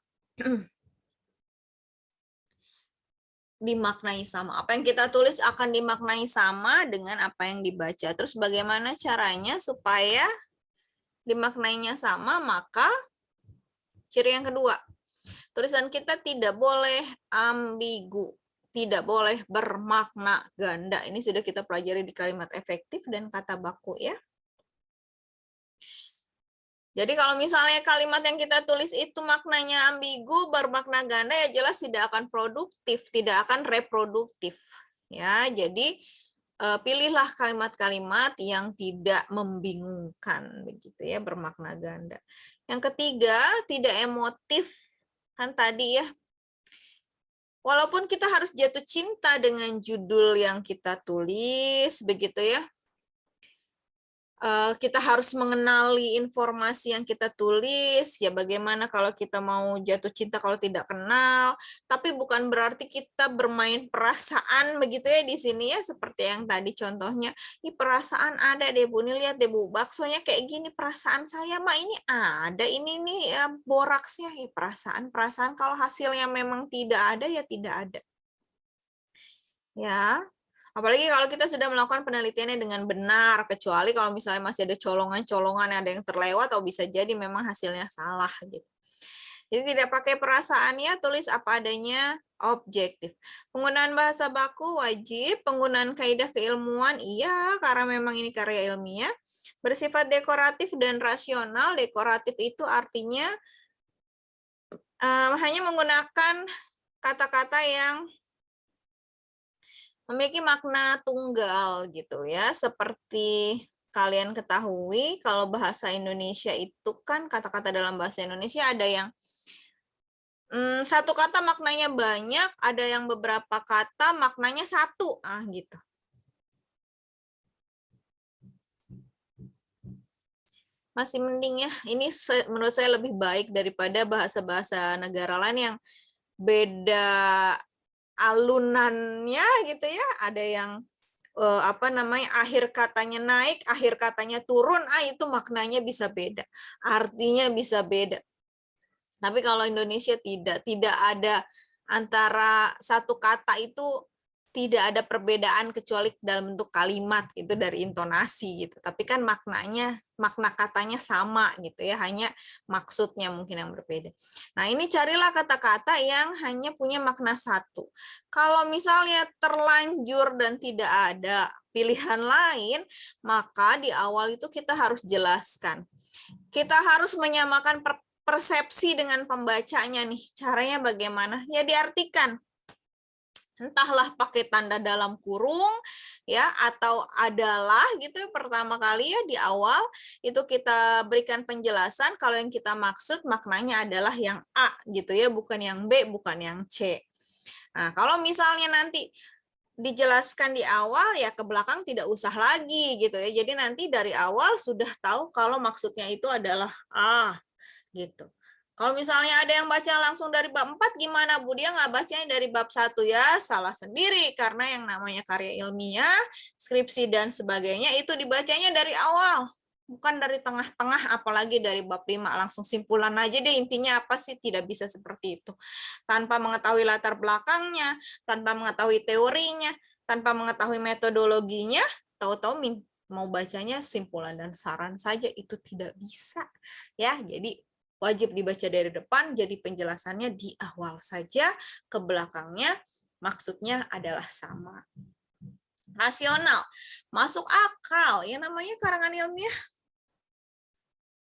Dimaknai sama. Apa yang kita tulis akan dimaknai sama dengan apa yang dibaca. Terus bagaimana caranya supaya dimaknainya sama? Maka ciri yang kedua, tulisan kita tidak boleh ambigu. tidak boleh bermakna ganda. Ini sudah kita pelajari di kalimat efektif dan kata baku ya. Jadi kalau misalnya kalimat yang kita tulis itu maknanya ambigu, bermakna ganda, ya jelas tidak akan produktif, tidak akan reproduktif. Ya, jadi pilihlah kalimat-kalimat yang tidak membingungkan, begitu ya, bermakna ganda. Yang ketiga, tidak emotif. Kan tadi ya, walaupun kita harus jatuh cinta dengan judul yang kita tulis, begitu ya, kita harus mengenali informasi yang kita tulis, ya bagaimana kalau kita mau jatuh cinta kalau tidak kenal, tapi bukan berarti kita bermain perasaan begitu ya di sini ya, seperti yang tadi contohnya, ini perasaan ada deh Bu, ini lihat deh Bu, baksonya kayak gini, perasaan saya mah ini ada, ini nih ya, boraksnya, ya perasaan kalau hasilnya memang tidak ada ya tidak ada. Ya. Apalagi kalau kita sudah melakukan penelitiannya dengan benar, kecuali kalau misalnya masih ada colongan-colongan, ada yang terlewat, atau bisa jadi memang hasilnya salah. Gitu. Jadi tidak pakai perasaannya, tulis apa adanya, objektif. Penggunaan bahasa baku wajib, penggunaan kaidah keilmuan, iya, karena memang ini karya ilmiah. Bersifat dekoratif dan rasional, dekoratif itu artinya hanya menggunakan kata-kata yang memiliki makna tunggal gitu ya, seperti kalian ketahui kalau bahasa Indonesia itu kan kata-kata dalam bahasa Indonesia ada yang satu kata maknanya banyak, ada yang beberapa kata maknanya satu, gitu. Masih mending ya, ini menurut saya lebih baik daripada bahasa-bahasa negara lain yang beda alunannya gitu ya, ada yang akhir katanya naik, akhir katanya turun, itu maknanya bisa beda, artinya bisa beda. Tapi kalau Indonesia tidak ada antara satu kata itu tidak ada perbedaan kecuali dalam bentuk kalimat itu dari intonasi gitu. Tapi kan makna katanya sama gitu ya, hanya maksudnya mungkin yang berbeda. Nah, ini carilah kata-kata yang hanya punya makna satu. Kalau misalnya terlanjur dan tidak ada pilihan lain, maka di awal itu kita harus jelaskan. Kita harus menyamakan persepsi dengan pembacanya nih. Caranya bagaimana? Ya diartikan. Entahlah pakai tanda dalam kurung ya, atau adalah gitu ya, pertama kali ya di awal itu kita berikan penjelasan kalau yang kita maksud maknanya adalah yang A gitu ya, bukan yang B, bukan yang C. Nah, kalau misalnya nanti dijelaskan di awal ya ke belakang tidak usah lagi gitu ya. Jadi nanti dari awal sudah tahu kalau maksudnya itu adalah A gitu. Kalau misalnya ada yang baca langsung dari bab 4, gimana Bu? Dia nggak bacanya dari bab 1 ya, salah sendiri. Karena yang namanya karya ilmiah, skripsi, dan sebagainya, itu dibacanya dari awal. Bukan dari tengah-tengah, apalagi dari bab 5. Langsung simpulan aja deh, intinya apa sih? Tidak bisa seperti itu. Tanpa mengetahui latar belakangnya, tanpa mengetahui teorinya, tanpa mengetahui metodologinya, tahu-tahu mau bacanya simpulan dan saran saja, itu tidak bisa. Ya, jadi wajib dibaca dari depan, jadi penjelasannya di awal saja, ke belakangnya maksudnya adalah sama. Rasional, masuk akal, ya namanya karangan ilmiah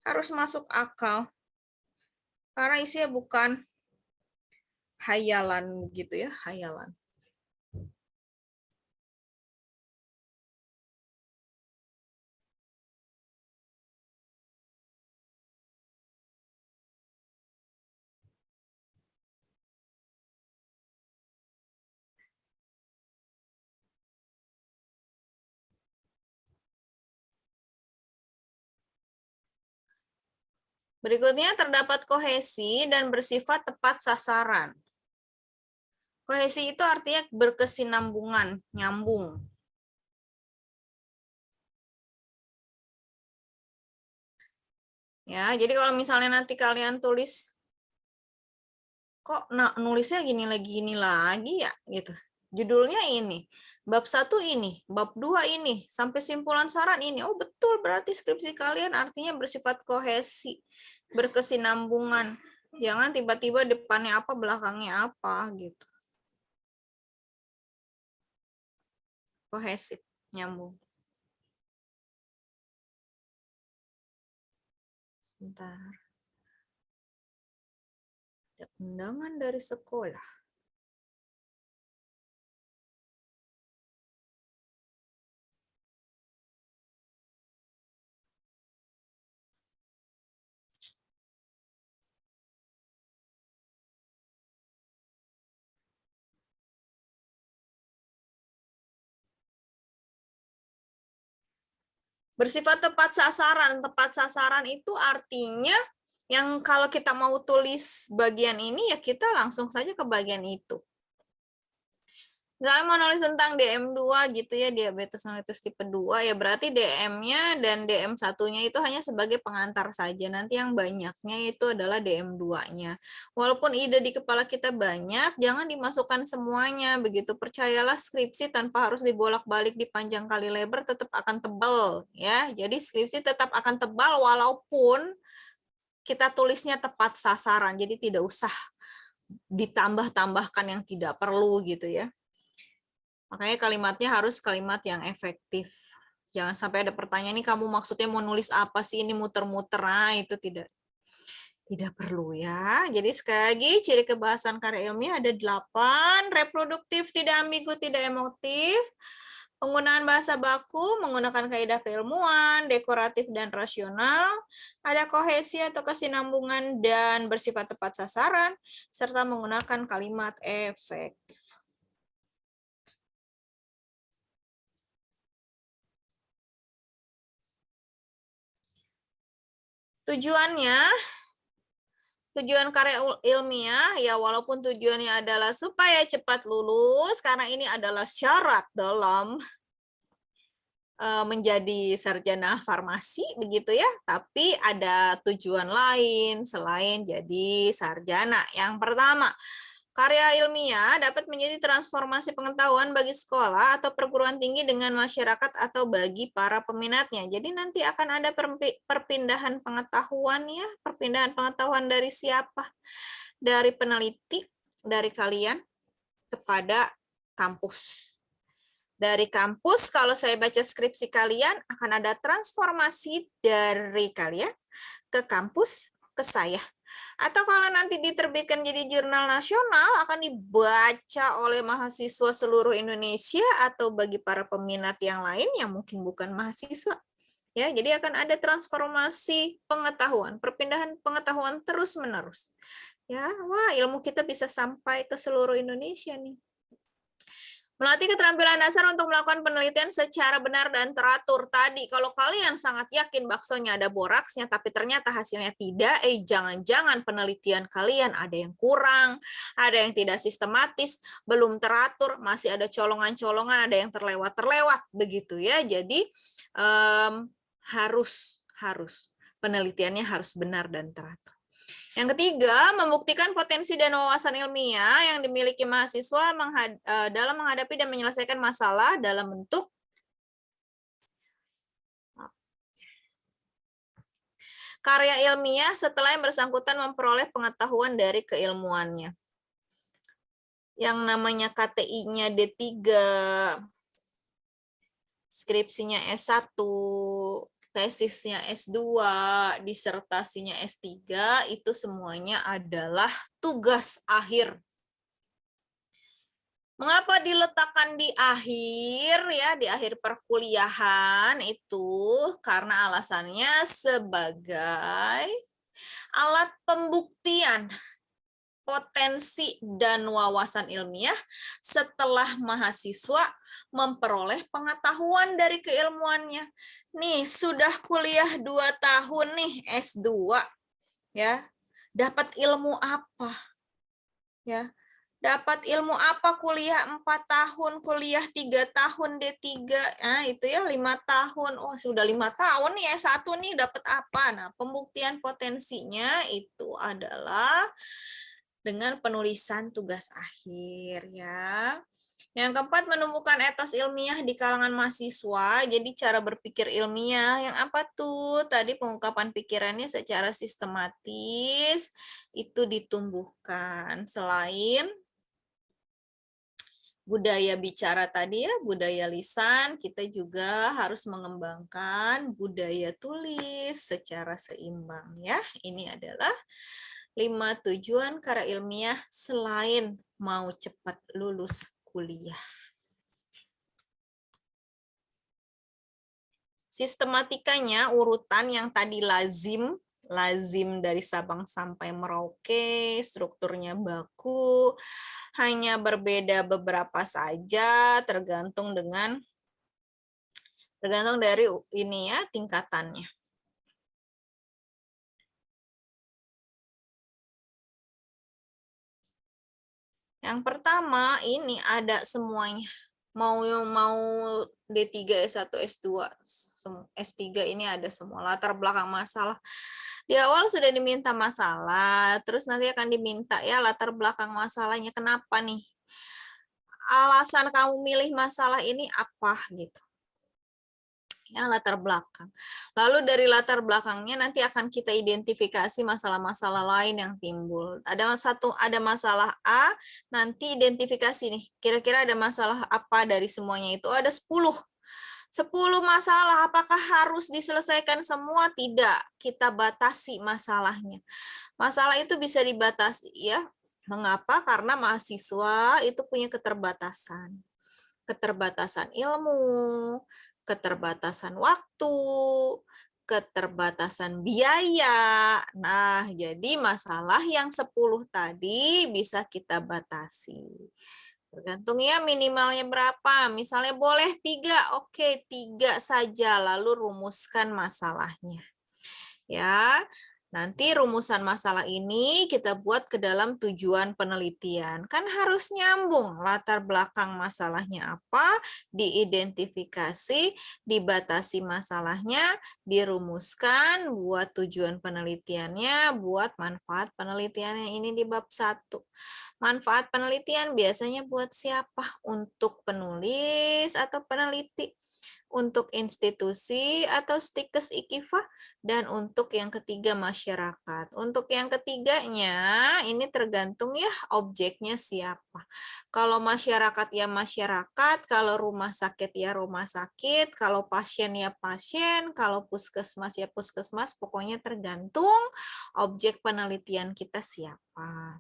harus masuk akal, karena isinya bukan hayalan gitu ya, hayalan. Berikutnya terdapat kohesi dan bersifat tepat sasaran. Kohesi itu artinya berkesinambungan, nyambung. Ya, jadi kalau misalnya nanti kalian tulis, kok nulisnya gini lagi ya, gitu. Judulnya ini, bab 1 ini, bab 2 ini, sampai simpulan saran ini. Oh betul, berarti skripsi kalian artinya bersifat kohesi, berkesinambungan. Jangan tiba-tiba depannya apa, belakangnya apa, gitu. kohesif, nyambung. Sebentar. Ada undangan dari sekolah. Bersifat tepat sasaran. Tepat sasaran itu artinya yang kalau kita mau tulis bagian ini, ya kita langsung saja ke bagian itu. Misalnya mau nulis tentang DM2 gitu ya, diabetes mellitus tipe 2, ya berarti DM-nya dan DM1-nya itu hanya sebagai pengantar saja. Nanti yang banyaknya itu adalah DM2-nya. Walaupun ide di kepala kita banyak, jangan dimasukkan semuanya. Begitu, percayalah skripsi tanpa harus dibolak-balik dipanjang kali lebar tetap akan tebal. Ya, jadi skripsi tetap akan tebal walaupun kita tulisnya tepat sasaran. Jadi tidak usah ditambah-tambahkan yang tidak perlu gitu ya. Makanya kalimatnya harus kalimat yang efektif. Jangan sampai ada pertanyaan, ini kamu maksudnya mau nulis apa sih, ini muter-muter. Nah, itu tidak perlu ya. Jadi sekali lagi, ciri kebahasan karya ilmiah ada 8. Reproduktif, tidak ambigu, tidak emotif. Penggunaan bahasa baku, menggunakan kaidah keilmuan, dekoratif dan rasional, ada kohesi atau kesinambungan dan bersifat tepat sasaran, serta menggunakan kalimat efektif. Tujuan karya ilmiah, ya walaupun tujuannya adalah supaya cepat lulus, karena ini adalah syarat dalam menjadi sarjana farmasi, begitu ya. Tapi ada tujuan lain selain jadi sarjana. Yang pertama, karya ilmiah dapat menjadi transformasi pengetahuan bagi sekolah atau perguruan tinggi dengan masyarakat atau bagi para peminatnya. Jadi nanti akan ada perpindahan pengetahuan ya. Perpindahan pengetahuan dari siapa? Dari peneliti, dari kalian kepada kampus. Dari kampus, kalau saya baca skripsi kalian, akan ada transformasi dari kalian ke kampus, ke saya. Atau kalau nanti diterbitkan jadi jurnal nasional, akan dibaca oleh mahasiswa seluruh Indonesia atau bagi para peminat yang lain yang mungkin bukan mahasiswa. Ya, jadi akan ada transformasi pengetahuan, perpindahan pengetahuan terus-menerus. Ya, wah, ilmu kita bisa sampai ke seluruh Indonesia nih. Melatih keterampilan dasar untuk melakukan penelitian secara benar dan teratur. Tadi, kalau kalian sangat yakin baksonya ada boraksnya, tapi ternyata hasilnya tidak, jangan-jangan penelitian kalian ada yang kurang, ada yang tidak sistematis, belum teratur, masih ada colongan-colongan, ada yang terlewat-terlewat, begitu ya. Jadi, harus penelitiannya harus benar dan teratur. Yang ketiga, membuktikan potensi dan wawasan ilmiah yang dimiliki mahasiswa dalam menghadapi dan menyelesaikan masalah dalam bentuk karya ilmiah setelah yang bersangkutan memperoleh pengetahuan dari keilmuannya. Yang namanya KTI-nya D3, skripsinya S1, tesisnya S2, disertasinya S3, itu semuanya adalah tugas akhir. Mengapa diletakkan di akhir ya, di akhir perkuliahan itu? Karena alasannya sebagai alat pembuktian potensi dan wawasan ilmiah setelah mahasiswa memperoleh pengetahuan dari keilmuannya. Nih, sudah kuliah 2 tahun nih, S2. Ya. Dapat ilmu apa? Ya. Dapat ilmu apa kuliah 4 tahun, kuliah 3 tahun D3. Nah, itu ya 5 tahun. Oh, sudah 5 tahun nih S1 nih dapat apa? Nah, pembuktian potensinya itu adalah dengan penulisan tugas akhir ya. Yang keempat, menumbuhkan etos ilmiah di kalangan mahasiswa. Jadi cara berpikir ilmiah yang apa tuh? Tadi pengungkapan pikirannya secara sistematis itu ditumbuhkan. Selain budaya bicara tadi ya, budaya lisan, kita juga harus mengembangkan budaya tulis secara seimbang ya. Ini adalah 5 tujuan karya ilmiah selain mau cepat lulus kuliah. Sistematikanya urutan yang tadi lazim dari Sabang sampai Merauke, strukturnya baku, hanya berbeda beberapa saja tergantung dari ini ya tingkatannya. Yang pertama ini ada semuanya. Mau D3, S1, S2, S3 ini ada semua latar belakang masalah. Di awal sudah diminta masalah, terus nanti akan diminta ya latar belakang masalahnya kenapa nih? Alasan kamu milih masalah ini apa gitu. Ya, latar belakang. Lalu dari latar belakangnya nanti akan kita identifikasi masalah-masalah lain yang timbul. Ada masalah A, nanti identifikasi nih. Kira-kira ada masalah apa dari semuanya itu? Ada 10 masalah. Apakah harus diselesaikan semua? Tidak. Kita batasi masalahnya. Masalah itu bisa dibatasi ya. Mengapa? Karena mahasiswa itu punya keterbatasan. Keterbatasan ilmu, keterbatasan waktu, keterbatasan biaya. Nah, jadi masalah yang 10 tadi bisa kita batasi. Tergantung ya minimalnya berapa. Misalnya boleh 3, oke 3 saja, lalu rumuskan masalahnya. Ya, nanti rumusan masalah ini kita buat ke dalam tujuan penelitian. Kan harus nyambung latar belakang masalahnya apa, diidentifikasi, dibatasi masalahnya, dirumuskan, buat tujuan penelitiannya, buat manfaat penelitiannya. Ini di bab 1. Manfaat penelitian biasanya buat siapa? Untuk penulis atau peneliti? Untuk institusi atau stikes IKIFA, dan untuk yang ketiga masyarakat. Untuk yang ketiganya ini tergantung ya objeknya siapa. Kalau masyarakat ya masyarakat, kalau rumah sakit ya rumah sakit, kalau pasien ya pasien, kalau puskesmas ya puskesmas, pokoknya tergantung objek penelitian kita siapa.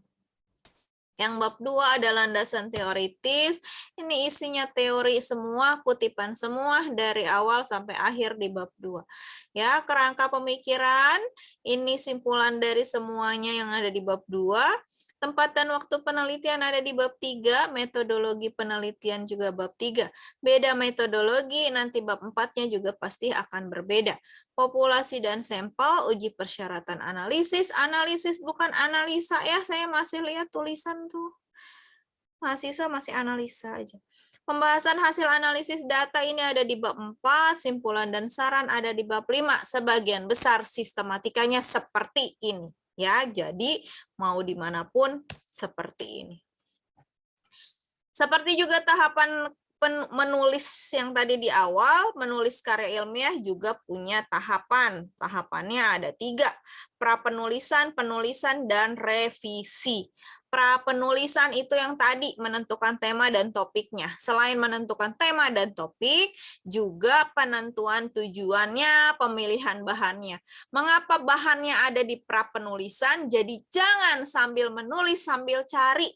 Yang bab 2 ada landasan teoritis. Ini isinya teori semua, kutipan semua dari awal sampai akhir di bab 2. Ya, kerangka pemikiran, ini simpulan dari semuanya yang ada di bab 2. Tempat dan waktu penelitian ada di bab 3, metodologi penelitian juga bab 3. Beda metodologi, nanti bab 4-nya juga pasti akan berbeda. Populasi dan sampel, uji persyaratan analisis. Analisis bukan analisa ya, saya masih lihat tulisan tuh. Mahasiswa masih analisa aja. Pembahasan hasil analisis data ini ada di bab 4, simpulan dan saran ada di bab 5. Sebagian besar sistematikanya seperti ini. Ya, jadi mau dimanapun seperti ini. Seperti juga tahapan menulis yang tadi di awal, menulis karya ilmiah juga punya tahapan. Tahapannya ada 3, prapenulisan, penulisan, dan revisi. Prapenulisan itu yang tadi menentukan tema dan topiknya. Selain menentukan tema dan topik, juga penentuan tujuannya, pemilihan bahannya. Mengapa bahannya ada di prapenulisan? Jadi jangan sambil menulis sambil cari.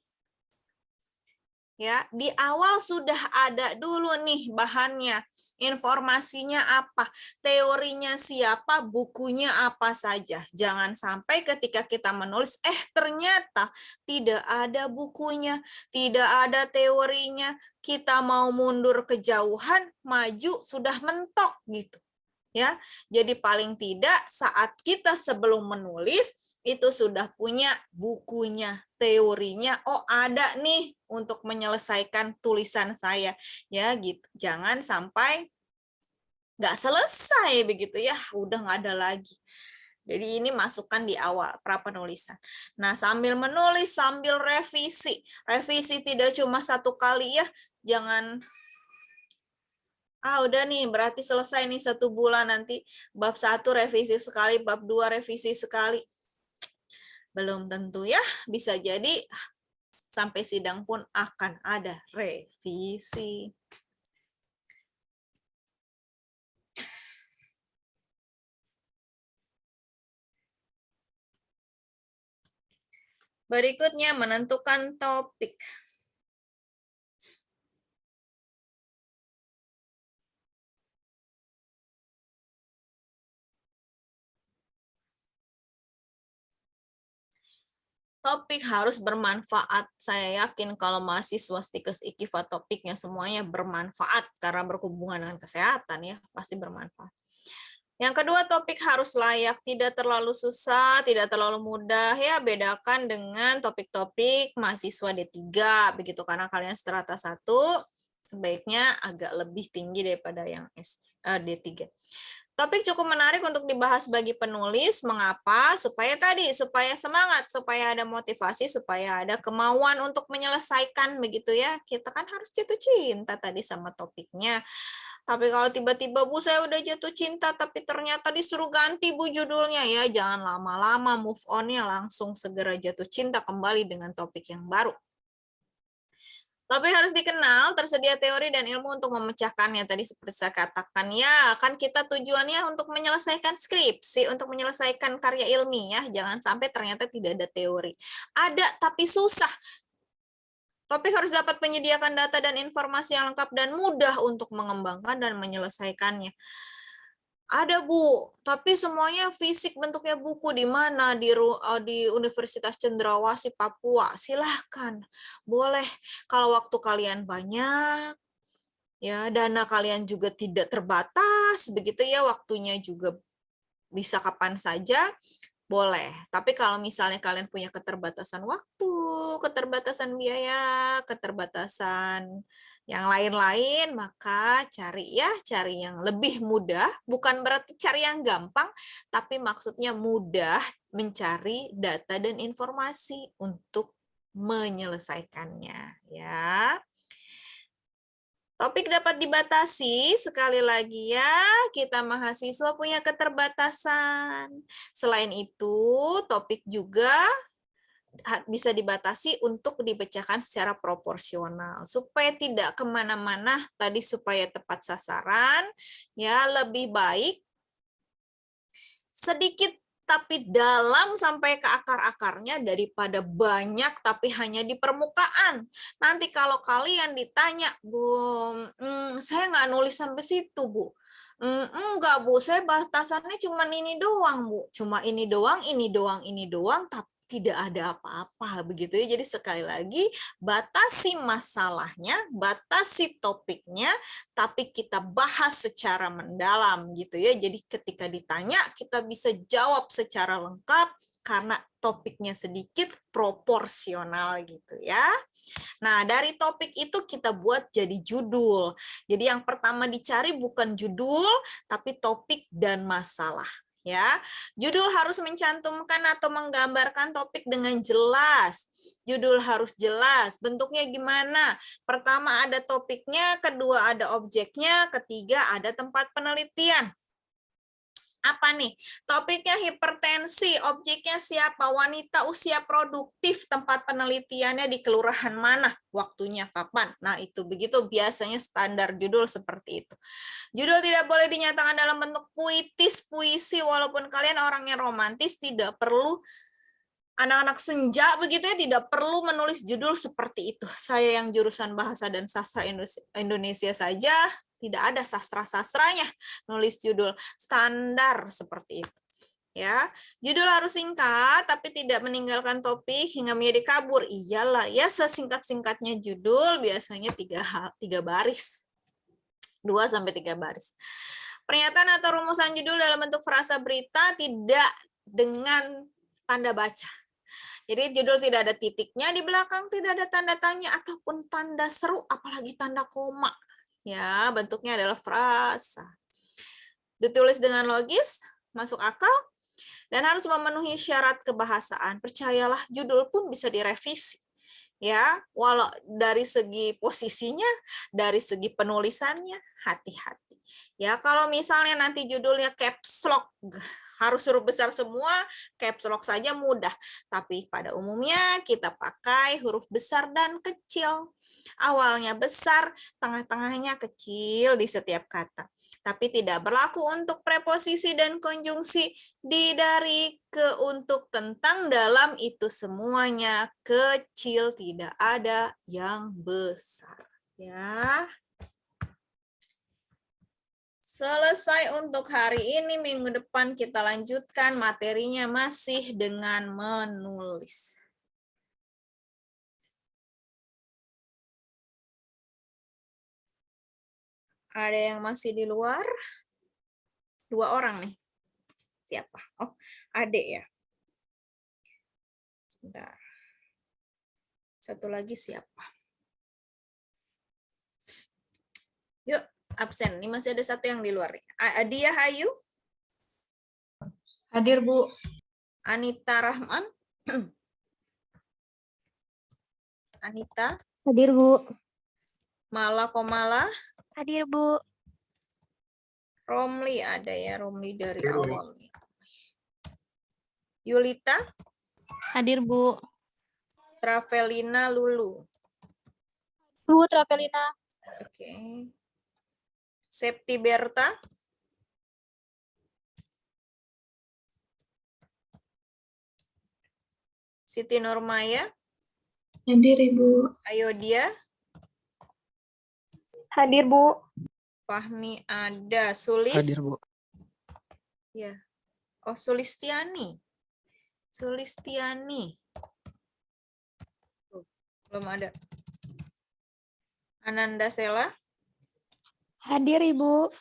Ya, di awal sudah ada dulu nih bahannya, informasinya apa, teorinya siapa, bukunya apa saja. Jangan sampai ketika kita menulis, ternyata tidak ada bukunya, tidak ada teorinya, kita mau mundur kejauhan, maju sudah mentok gitu. Ya, jadi paling tidak saat kita sebelum menulis itu sudah punya bukunya, teorinya, oh ada nih untuk menyelesaikan tulisan saya, ya gitu. Jangan sampai nggak selesai begitu ya, udah nggak ada lagi. Jadi ini masukkan di awal prapenulisan. Nah, sambil menulis, sambil revisi. Revisi tidak cuma 1 kali ya, jangan udah nih, berarti selesai nih 1 bulan, nanti bab 1 revisi sekali, bab 2 revisi sekali. Belum tentu ya, bisa jadi Sampai sidang pun akan ada revisi. Berikutnya menentukan topik. Topik harus bermanfaat. Saya yakin kalau mahasiswa stikes ikifa topiknya semuanya bermanfaat karena berhubungan dengan kesehatan ya, pasti bermanfaat. Yang kedua, topik harus layak, tidak terlalu susah, tidak terlalu mudah ya, bedakan dengan topik-topik mahasiswa D3 begitu, karena kalian strata 1 sebaiknya agak lebih tinggi daripada yang D3. Topik cukup menarik untuk dibahas bagi penulis. Mengapa? Supaya semangat, supaya ada motivasi, supaya ada kemauan untuk menyelesaikan begitu ya. Kita kan harus jatuh cinta tadi sama topiknya. Tapi kalau tiba-tiba Bu saya udah jatuh cinta tapi ternyata disuruh ganti Bu judulnya ya, jangan lama-lama, move on-nya langsung segera jatuh cinta kembali dengan topik yang baru. Topik harus dikenal, tersedia teori dan ilmu untuk memecahkannya. Tadi seperti saya katakan, ya kan kita tujuannya untuk menyelesaikan skripsi, untuk menyelesaikan karya ilmiah, jangan sampai ternyata tidak ada teori. Ada, tapi susah. Topik harus dapat menyediakan data dan informasi yang lengkap dan mudah untuk mengembangkan dan menyelesaikannya. Ada Bu, tapi semuanya fisik bentuknya buku di mana di Universitas Cendrawasih Papua. Silahkan, boleh. Kalau waktu kalian banyak, ya dana kalian juga tidak terbatas, begitu ya waktunya juga bisa kapan saja, boleh. Tapi kalau misalnya kalian punya keterbatasan waktu, keterbatasan biaya, keterbatasan yang lain-lain, maka cari yang lebih mudah, bukan berarti cari yang gampang, tapi maksudnya mudah mencari data dan informasi untuk menyelesaikannya, ya. Topik dapat dibatasi, sekali lagi ya, kita mahasiswa punya keterbatasan. Selain itu, topik juga bisa dibatasi untuk dipecahkan secara proporsional supaya tidak kemana-mana, tadi supaya tepat sasaran, ya lebih baik sedikit tapi dalam sampai ke akar-akarnya daripada banyak tapi hanya di permukaan. Nanti kalau kalian ditanya, Bu, saya nggak nulis sampai situ, Bu. Enggak, Bu, saya batasannya cuma ini doang, Bu. Cuma ini doang, tapi tidak ada apa-apa begitu ya. Jadi sekali lagi batasi masalahnya, batasi topiknya, tapi kita bahas secara mendalam gitu ya. Jadi ketika ditanya kita bisa jawab secara lengkap karena topiknya sedikit proporsional gitu ya. Nah, dari topik itu kita buat jadi judul. Jadi yang pertama dicari bukan judul tapi topik dan masalah. Ya, judul harus mencantumkan atau menggambarkan topik dengan jelas. Judul harus jelas. Bentuknya gimana? Pertama ada topiknya, kedua ada objeknya, ketiga ada tempat penelitian. Apa nih? Topiknya hipertensi, objeknya siapa? Wanita usia produktif, tempat penelitiannya di kelurahan mana? Waktunya kapan? Nah, itu begitu biasanya standar judul seperti itu. Judul tidak boleh dinyatakan dalam bentuk puitis, puisi, walaupun kalian orangnya romantis, tidak perlu anak-anak senja begitu ya, tidak perlu menulis judul seperti itu. Saya yang jurusan Bahasa dan Sastra Indonesia saja, tidak ada sastra-sastranya nulis judul standar seperti itu. Ya, judul harus singkat tapi tidak meninggalkan topik hingga menjadi kabur. Iyalah, ya sesingkat-singkatnya judul biasanya 3 baris. 2-3 baris. Pernyataan atau rumusan judul dalam bentuk frasa berita tidak dengan tanda baca. Jadi judul tidak ada titiknya di belakang, tidak ada tanda tanya ataupun tanda seru, apalagi tanda koma. Ya, bentuknya adalah frasa. Ditulis dengan logis, masuk akal, dan harus memenuhi syarat kebahasaan. Percayalah, judul pun bisa direvisi. Ya, walau dari segi posisinya, dari segi penulisannya, hati-hati. Ya, kalau misalnya nanti judulnya caps lock, harus huruf besar semua, caps lock saja mudah. Tapi pada umumnya kita pakai huruf besar dan kecil. Awalnya besar, tengah-tengahnya kecil di setiap kata. Tapi tidak berlaku untuk preposisi dan konjungsi. Di, dari, ke, untuk, tentang, dalam itu semuanya kecil, tidak ada yang besar. Ya. Selesai untuk hari ini, minggu depan kita lanjutkan materinya masih dengan menulis. Ada yang masih di luar? 2 orang nih. Siapa? Oh, Adek ya. Sebentar. Satu lagi siapa? Yuk, absen. Ini masih ada satu yang di luar. Adia Hayu? Hadir, Bu. Anita Rahman? Anita? Hadir, Bu. Mala Komala? Hadir, Bu. Romli ada ya, Romli dari awal. Yulita? Hadir, Bu. Travelina Lulu? Bu, Travelina. Oke. Septi Berta? Siti Nurmaya? Hadir, Ibu. Ayodia? Hadir, Bu. Fahmi ada. Sulis? Hadir, Bu. Ya. Oh, Sulistiani. Sulistiani. Belum ada. Ananda Sela? Hadir, Ibu.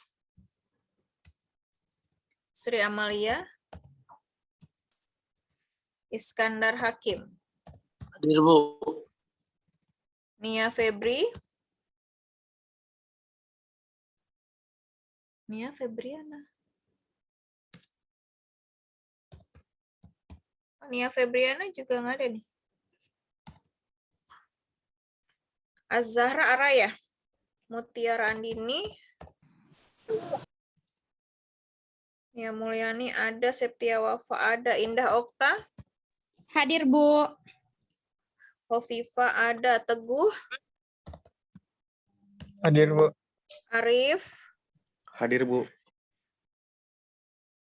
Sri Amalia? Iskandar Hakim? Hadir, Bu. Nia Febri? Nia Febriana? Oh, Nia Febriana juga nggak ada nih. Az-Zahra Araya? Mutiara Andini? Nia Mulyani ada, Septia Wafa ada, Indah Okta? Hadir, Bu. Hovifa ada, Teguh? Hadir, Bu. Arif? Hadir, Bu.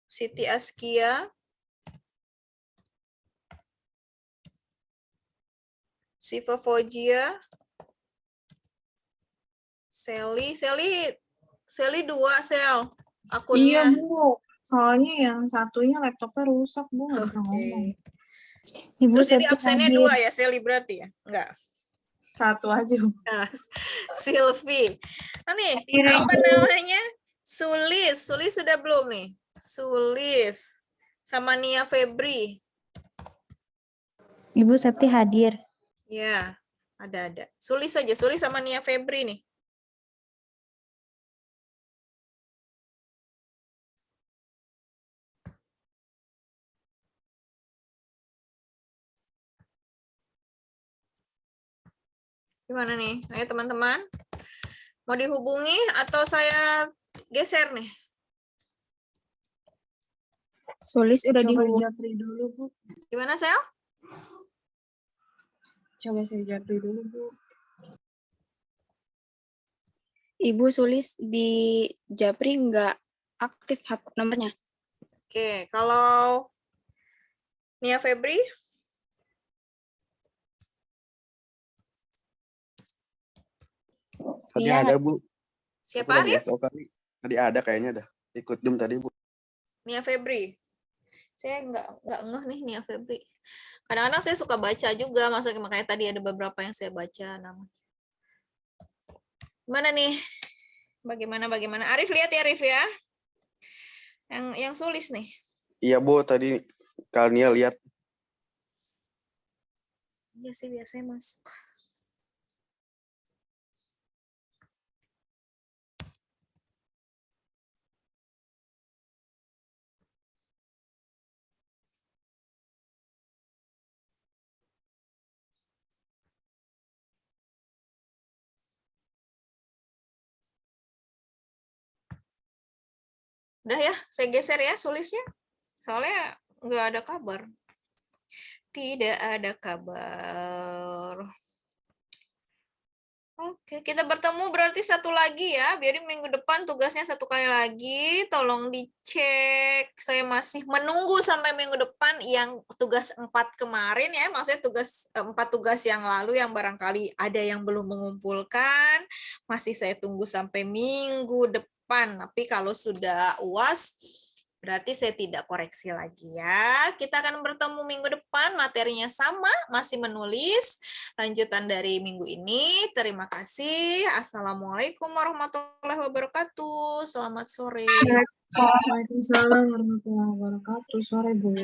Siti Askia? Siva Fojia? Sally 2 Sel akunnya. Iya, Bu. Soalnya yang satunya laptopnya rusak, Bu. Nggak bisa ngomong. Ibu Terus jadi Septi absennya hadir. 2 ya, Sally berarti ya? Enggak. Satu aja, Bu. Nah, Silvi. Nah, nih, Hadir, apa Ibu. namanya? Sulis. Sulis sudah belum nih? Sulis. Sama Nia Febri. Ibu Septi hadir. Ya, ada. Sulis saja. Sulis sama Nia Febri nih. Gimana nih? Ayo teman-teman. Mau dihubungi atau saya geser nih? Sulis udah Coba dihubungi. japri dulu, Bu. Gimana, Sel? Coba saya japri dulu, Bu. Ibu Sulis di Japri nggak aktif nomornya. Oke, kalau Nia Febri? Tadi Iya. ada, Bu. Siapa, Aku lagi Arif? SO kali. Tadi ada kayaknya dah. Ikut Zoom tadi, Bu. Nia Febri. Saya nggak ngeh nih Nia Febri. Kadang-kadang saya suka baca juga, makanya tadi ada beberapa yang saya baca nama. Gimana nih? Bagaimana? Arif lihat ya, Arif ya. Yang Sulis nih. Iya, Bu. Tadi Kalnia lihat. Iya sih biasanya masuk. Udah ya, saya geser ya Sulisnya. Soalnya nggak ada kabar. Tidak ada kabar. Oke, kita bertemu berarti satu lagi ya. Biar minggu depan tugasnya satu kali lagi. Tolong dicek. Saya masih menunggu sampai minggu depan yang tugas 4 kemarin ya. Maksudnya 4 tugas yang lalu yang barangkali ada yang belum mengumpulkan. Masih saya tunggu sampai minggu depan. Tapi kalau sudah UAS, berarti saya tidak koreksi lagi ya. Kita akan bertemu minggu depan, materinya sama, masih menulis. Lanjutan dari minggu ini. Terima kasih. Assalamualaikum warahmatullahi wabarakatuh. Selamat sore. Waalaikumsalam warahmatullahi wabarakatuh. Sore, Bu.